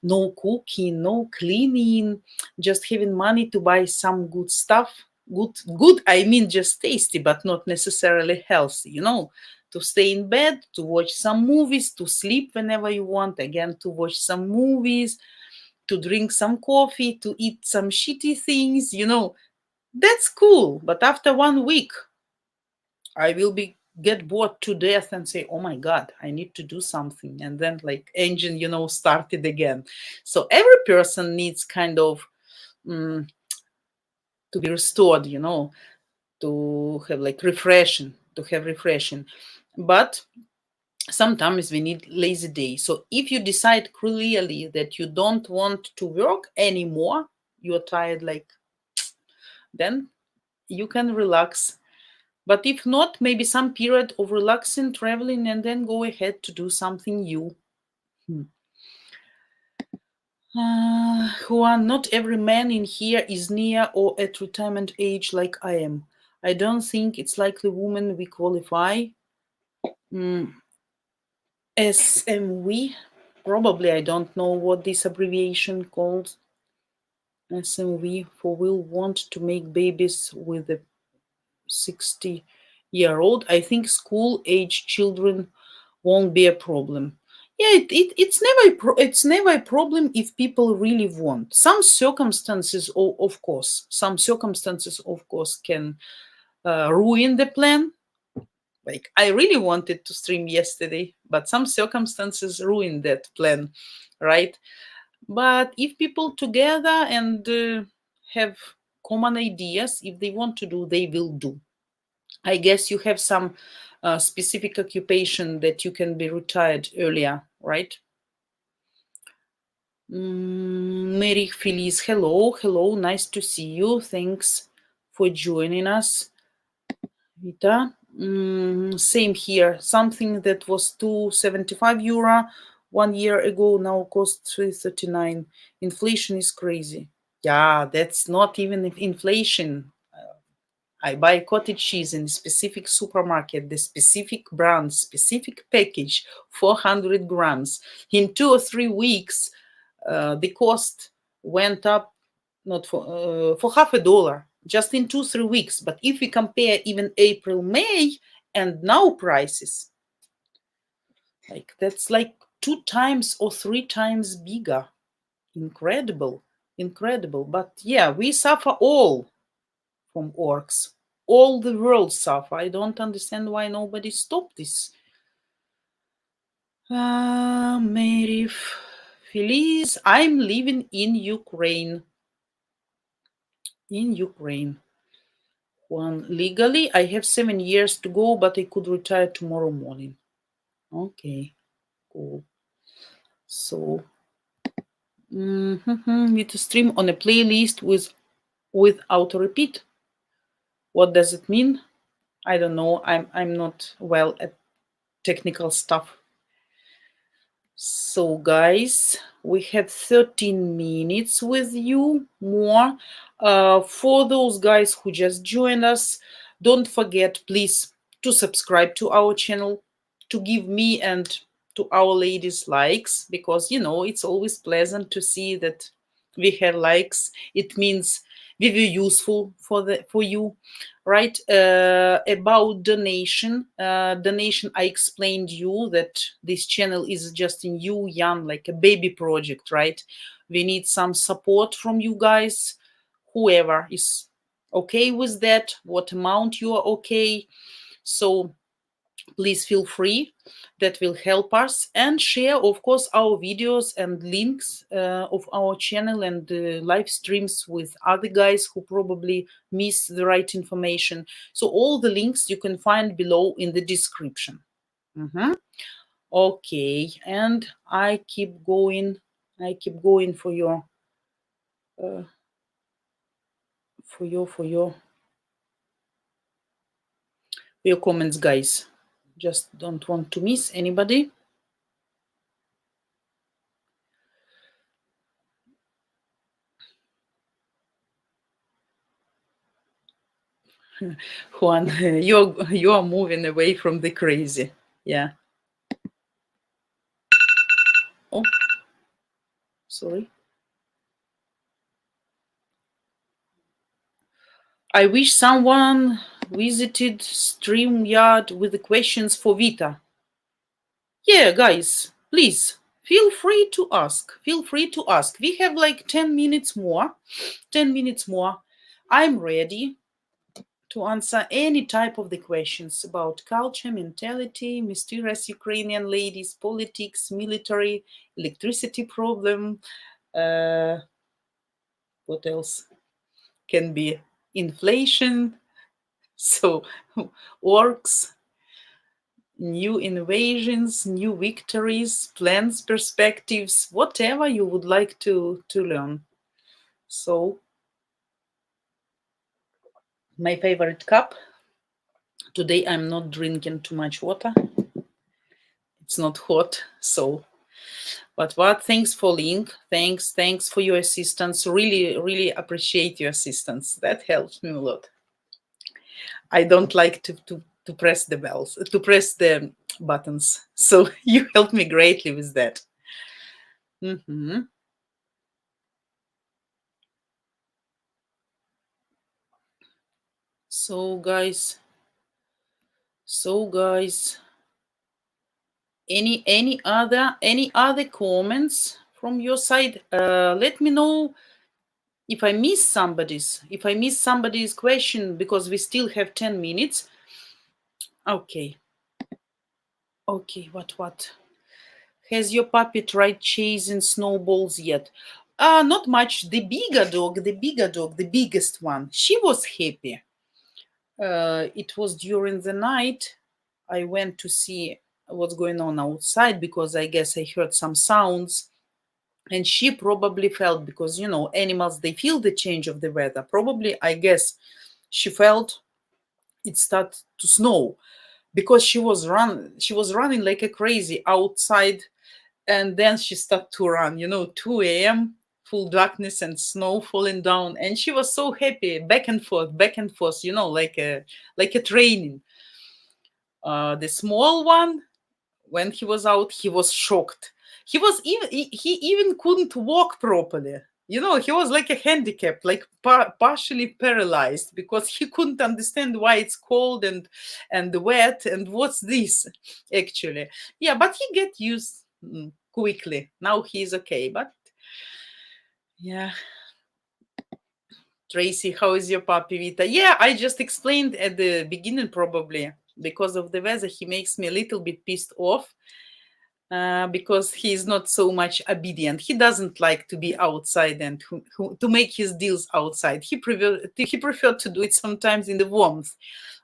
no cooking, no cleaning, just having money to buy some good stuff. Good, I mean just tasty, but not necessarily healthy, to stay in bed, to watch some movies, to sleep whenever you want, again, to watch some movies, to drink some coffee, to eat some shitty things, that's cool. But after 1 week, I will get bored to death and say, oh my God, I need to do something. And then like engine, started again. So every person needs kind of to be restored, to have like refreshing. But sometimes we need lazy day. So if you decide clearly that you don't want to work anymore, you're tired, then you can relax. But if not, maybe some period of relaxing, traveling, and then go ahead to do something new. Juan, not every man in here is near or at retirement age like I am. I don't think it's likely women we qualify. SMV? Probably, I don't know what this abbreviation called. SMV, for will want to make babies with a 60-year-old. I think school-age children won't be a problem. Yeah, it's never a problem if people really want. Some circumstances, of course, can ruin the plan. Like I really wanted to stream yesterday, but some circumstances ruined that plan, right? But if people together and have common ideas, if they want to do, they will do. I guess you have some specific occupation that you can be retired earlier, right? Mary Feliz, hello, nice to see you. Thanks for joining us. Vita, same here. Something that was €275 1 year ago now costs €339. Inflation is crazy. Yeah, that's not even inflation. I buy cottage cheese in a specific supermarket, the specific brand, specific package, 400 grams. In 2 or 3 weeks, the cost went up not for half a dollar, just in 2-3 weeks. But if we compare even April, May, and now prices, that's like 2 times or 3 times bigger. Incredible. But yeah, we suffer all from orcs. All the world suffer. I don't understand why nobody stopped this. Mary Feliz, I'm living in Ukraine. Legally, I have 7 years to go, but I could retire tomorrow morning. Okay, cool. So, need to stream on a playlist with auto repeat. What does it mean? I don't know. I'm not well at technical stuff. So guys, we have 13 minutes with you more. For those guys who just joined us, don't forget, please, to subscribe to our channel, to give me and to our ladies likes, because it's always pleasant to see that we have likes. It means we were useful for you, right? About donation, I explained you that this channel is just in you young, like a baby project, right? We need some support from you guys, whoever is okay with that, what amount you are okay. So please feel free. That will help us. And share, of course, our videos and links of our channel and live streams with other guys who probably miss the right information. So all the links you can find below in the description. Okay, and I keep going for your comments, guys. Just don't want to miss anybody. Juan, you are moving away from the crazy. Yeah. Oh, sorry. I wish someone visited Streamyard with the questions for Vita. Yeah, guys, please Feel free to ask. Feel free to ask. We have like 10 minutes more. 10 minutes more. I'm ready to answer any type of the questions about culture, mentality, mysterious Ukrainian ladies, politics, military, electricity problem. What else can be? Inflation. So, orcs, new invasions, new victories, plans, perspectives, whatever you would like to learn. So, my favorite cup. Today I'm not drinking too much water. It's not hot, so. But what? Thanks for link. Thanks for your assistance. Really appreciate your assistance. That helps me a lot. I don't like to press the bells, to press the buttons. So you helped me greatly with that. So guys, any other comments from your side? Let me know if I miss somebody's question, because we still have 10 minutes. Okay, what? Has your puppy tried chasing snowballs yet? Not much. The biggest one, she was happy. It was during the night. I went to see what's going on outside, because I guess I heard some sounds, and she probably felt, because animals, they feel the change of the weather. Probably, I guess, she felt it started to snow, because she was running like a crazy outside, and then she started to run, 2 a.m., full darkness and snow falling down, and she was so happy, back and forth, like a training. The small one, when he was out, he was shocked. He even couldn't walk properly. He was like a handicap, like partially paralyzed, because he couldn't understand why it's cold and wet and what's this actually. Yeah, but he get used quickly. Now he's okay. But yeah. Tracy, how is your puppy Vita? Yeah, I just explained at the beginning, probably because of the weather, he makes me a little bit pissed off. Because he is not so much obedient. He doesn't like to be outside and to make his deals outside. He preferred to do it sometimes in the warmth.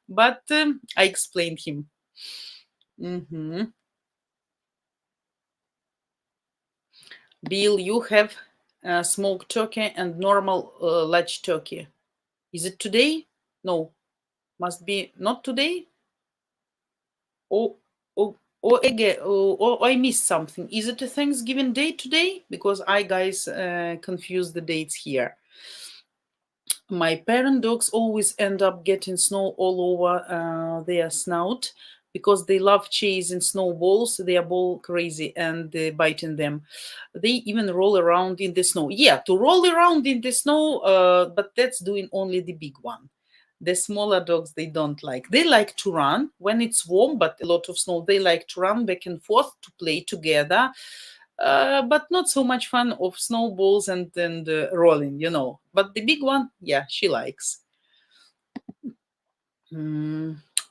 But I explained him. Bill, you have smoked turkey and normal large turkey. Is it today? No, must be not today. Or again, or I missed something. Is it a Thanksgiving Day today? Because I guys confuse the dates here. My parent dogs always end up getting snow all over their snout, because they love chasing snowballs. They are ball crazy and biting them. They even roll around in the snow. Yeah, to roll around in the snow, but that's doing only the big one. The smaller dogs, they don't like. They like to run when it's warm, but a lot of snow. They like to run back and forth to play together, but not so much fun of snowballs and rolling, But the big one, yeah, she likes.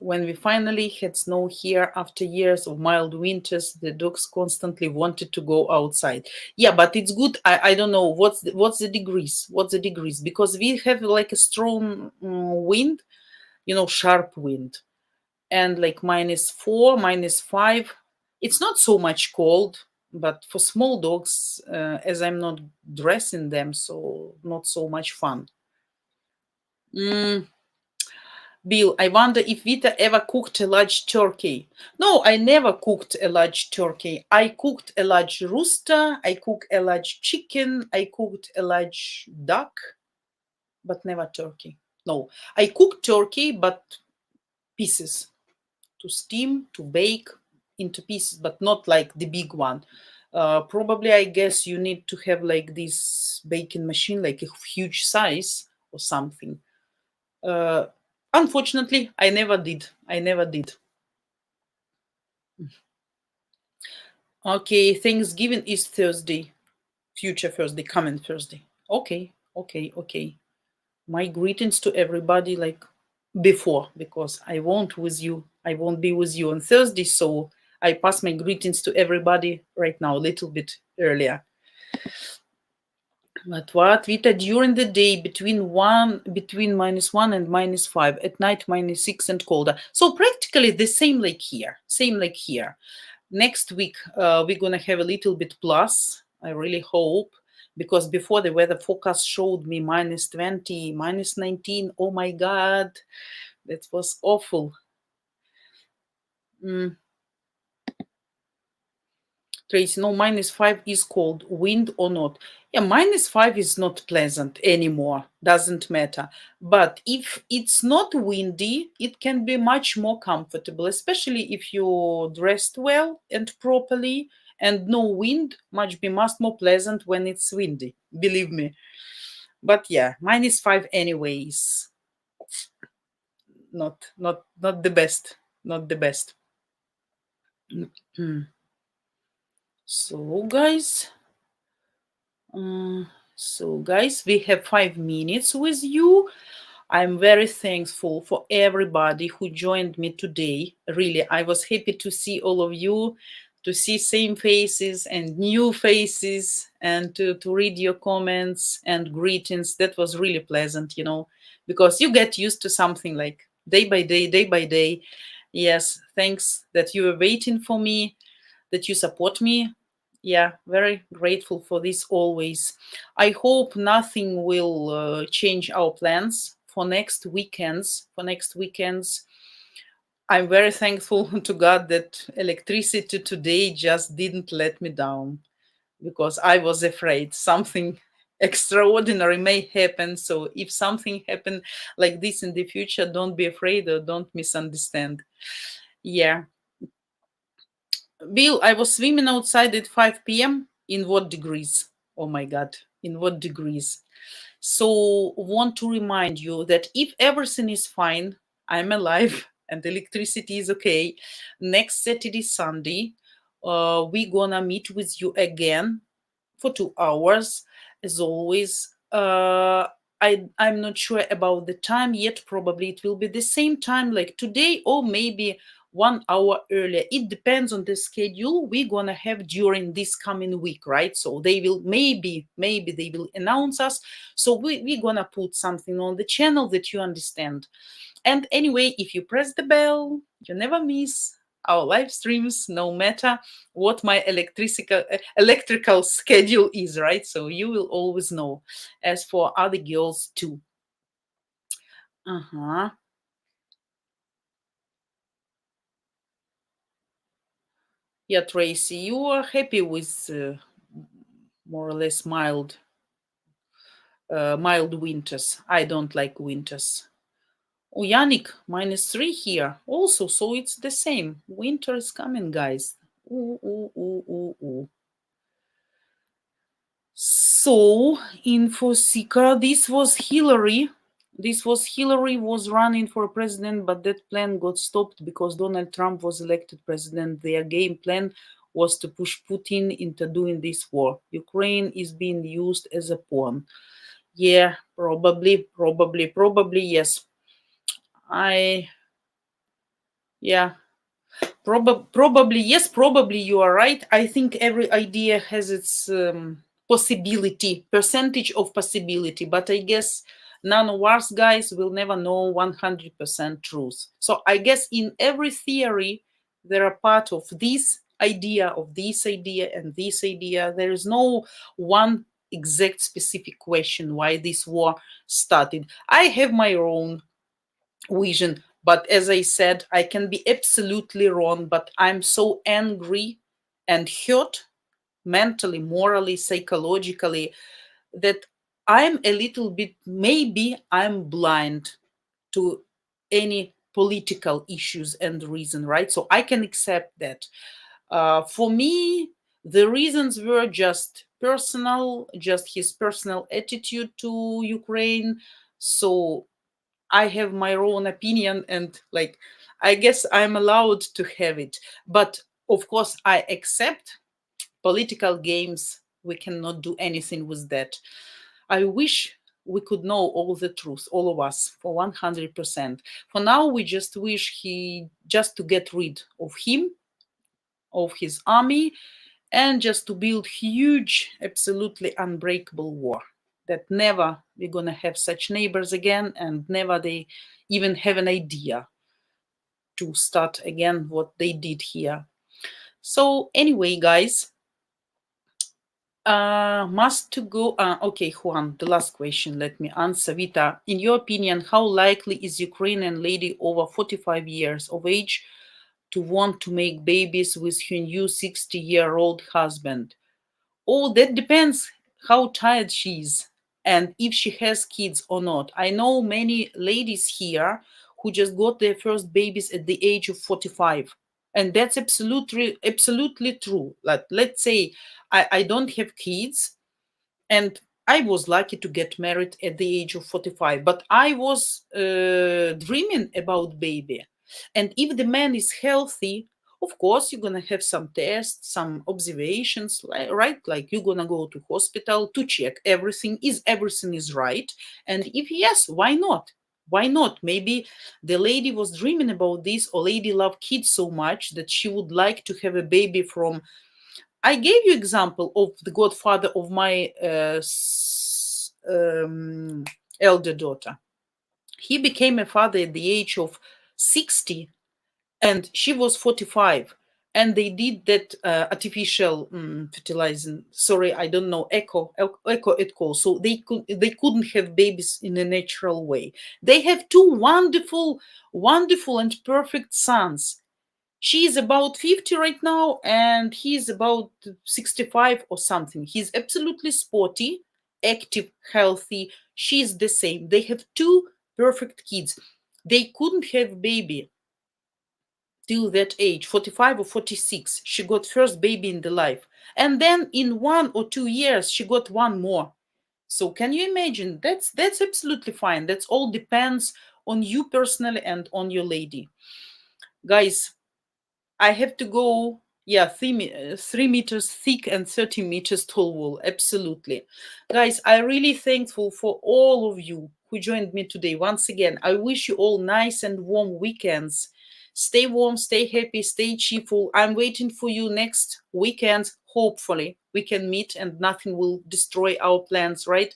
When we finally had snow here after years of mild winters, the dogs constantly wanted to go outside. Yeah, but it's good. I don't know what's the degrees. What's the degrees? Because we have like a strong wind, sharp wind, and like -4, -5. It's not so much cold, but for small dogs, as I'm not dressing them, so not so much fun. Bill, I wonder if Vita ever cooked a large turkey. No, I never cooked a large turkey. I cooked a large rooster. I cooked a large chicken. I cooked a large duck, but never turkey. No, I cooked turkey, but pieces, to steam, to bake into pieces, but not like the big one. Probably, I guess you need to have like this baking machine, like a huge size or something. Unfortunately, I never did. Okay, Thanksgiving is Thursday. Future Thursday, coming Thursday. Okay, okay, okay. My greetings to everybody like before, because I won't be with you on Thursday, so I pass my greetings to everybody right now, a little bit earlier. But what, Vita, during the day between -1 and -5, at night -6 and colder. So practically the same like here. Same like here. Next week we're gonna have a little bit plus. I really hope, because before the weather forecast showed me -20, -19. Oh my god, that was awful. Mm. Tracy, no, -5 is cold, wind or not. Yeah, -5 is not pleasant anymore, doesn't matter. But if it's not windy, it can be much more comfortable, especially if you're dressed well and properly, and no wind, much be much more pleasant when it's windy, believe me. But yeah, -5 anyways, not the best, not the best. So guys, Uh, so, guys, we have 5 minutes with you. I'm very thankful for everybody who joined me today. Really, I was happy to see all of you, to see same faces and new faces, and to read your comments and greetings. That was really pleasant, because you get used to something like day by day, day by day. Yes, thanks that you were waiting for me, that you support me. Yeah, very grateful for this always. I hope nothing will change our plans for next weekends. I'm very thankful to God that electricity today just didn't let me down, because I was afraid something extraordinary may happen. So if something happen like this in the future, don't be afraid or don't misunderstand. Yeah. Bill, I was swimming outside at 5 p.m. In what degrees? Oh my God, in what degrees? So, want to remind you that if everything is fine, I'm alive and electricity is okay, next Saturday, Sunday, we gonna meet with you again for 2 hours, as always. I'm not sure about the time yet. Probably it will be the same time like today, or maybe 1 hour earlier. It depends on the schedule we're gonna have during this coming week, right? So they will maybe they will announce us. So we're gonna put something on the channel that you understand. And anyway, if you press the bell, you never miss our live streams, no matter what my electrical schedule is, right? So you will always know. As for other girls too. Uh-huh. Yeah, Tracy, you are happy with more or less mild winters. I don't like winters. Oh, Yannick, -3 here also, so it's the same. Winter is coming, guys. Ooh, ooh, ooh, ooh, ooh. So, info seeker, this was Hillary. Was running for president, but that plan got stopped because Donald Trump was elected president. Their game plan was to push Putin into doing this war. Ukraine is being used as a pawn. Yeah, probably, yes. I, yeah, probably, yes, probably you are right. I think every idea has its percentage of possibility, but I guess none of us guys will never know 100% truth. So I guess in every theory, there are part of this idea, and this idea. There is no one exact specific question why this war started. I have my own vision, but as I said, I can be absolutely wrong. But I'm so angry and hurt mentally, morally, psychologically, that I'm a little bit, maybe I'm blind to any political issues and reason, right? So I can accept that. For me, the reasons were just personal, just his personal attitude to Ukraine. So I have my own opinion, and like, I guess I'm allowed to have it. But of course, I accept political games. We cannot do anything with that. I wish we could know all the truth, all of us, for 100%. For now, we just wish he just to get rid of him, of his army, and just to build huge, absolutely unbreakable war. That never we're gonna have such neighbors again, and never they even have an idea to start again what they did here. So anyway, guys, must to go. Okay, Juan, the last question. Let me answer. Vita, in your opinion, how likely is Ukrainian lady over 45 years of age to want to make babies with her new 60-year-old husband? Oh, that depends how tired she is and if she has kids or not. I know many ladies here who just got their first babies at the age of 45. And that's absolutely true. Like, let's say I don't have kids, and I was lucky to get married at the age of 45, but I was dreaming about baby. And if the man is healthy, of course, you're going to have some tests, some observations, right? Like you're going to go to hospital to check everything. Is everything is right? And if yes, why not? Why not? Maybe the lady was dreaming about this, or lady loved kids so much that she would like to have a baby from. I gave you example of the godfather of my elder daughter. He became a father at the age of 60, and she was 45. And they did that artificial fertilizing. Sorry, I don't know, echo it called. So they couldn't have babies in a natural way. They have two wonderful and perfect sons. She is about 50 right now, and he's about 65 or something. He's absolutely sporty, active, healthy. She's the same. They have two perfect kids. They couldn't have baby till that age, 45 or 46. She got first baby in the life. And then in 1 or 2 years, she got one more. So can you imagine? That's absolutely fine. That's all depends on you personally and on your lady. Guys, I have to go. Yeah, 3 meters thick and 30 meters tall wall. Absolutely. Guys, I'm really thankful for all of you who joined me today. Once again, I wish you all nice and warm weekends. Stay warm, stay happy, stay cheerful. I'm waiting for you next weekend. Hopefully, we can meet and nothing will destroy our plans, right?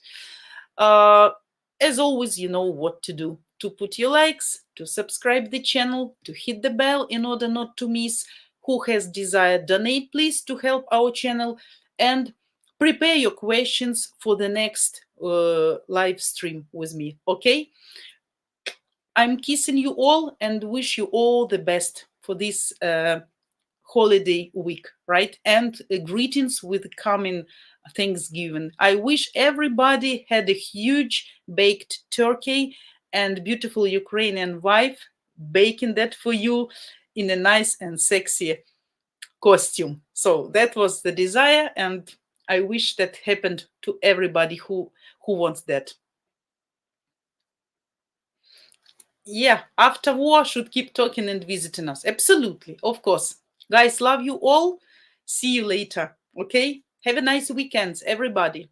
As always, you know what to do. To put your likes, to subscribe the channel, to hit the bell in order not to miss. Who has desire, donate please to help our channel, and prepare your questions for the next live stream with me. Okay, I'm kissing you all and wish you all the best for this holiday week, right? And greetings with coming Thanksgiving. I wish everybody had a huge baked turkey and beautiful Ukrainian wife baking that for you in a nice and sexy costume. So that was the desire, and I wish that happened to everybody who wants that. Yeah, after war should keep talking and visiting us. Absolutely, of course. Guys, love you all. See you later. Okay? Have a nice weekend, everybody.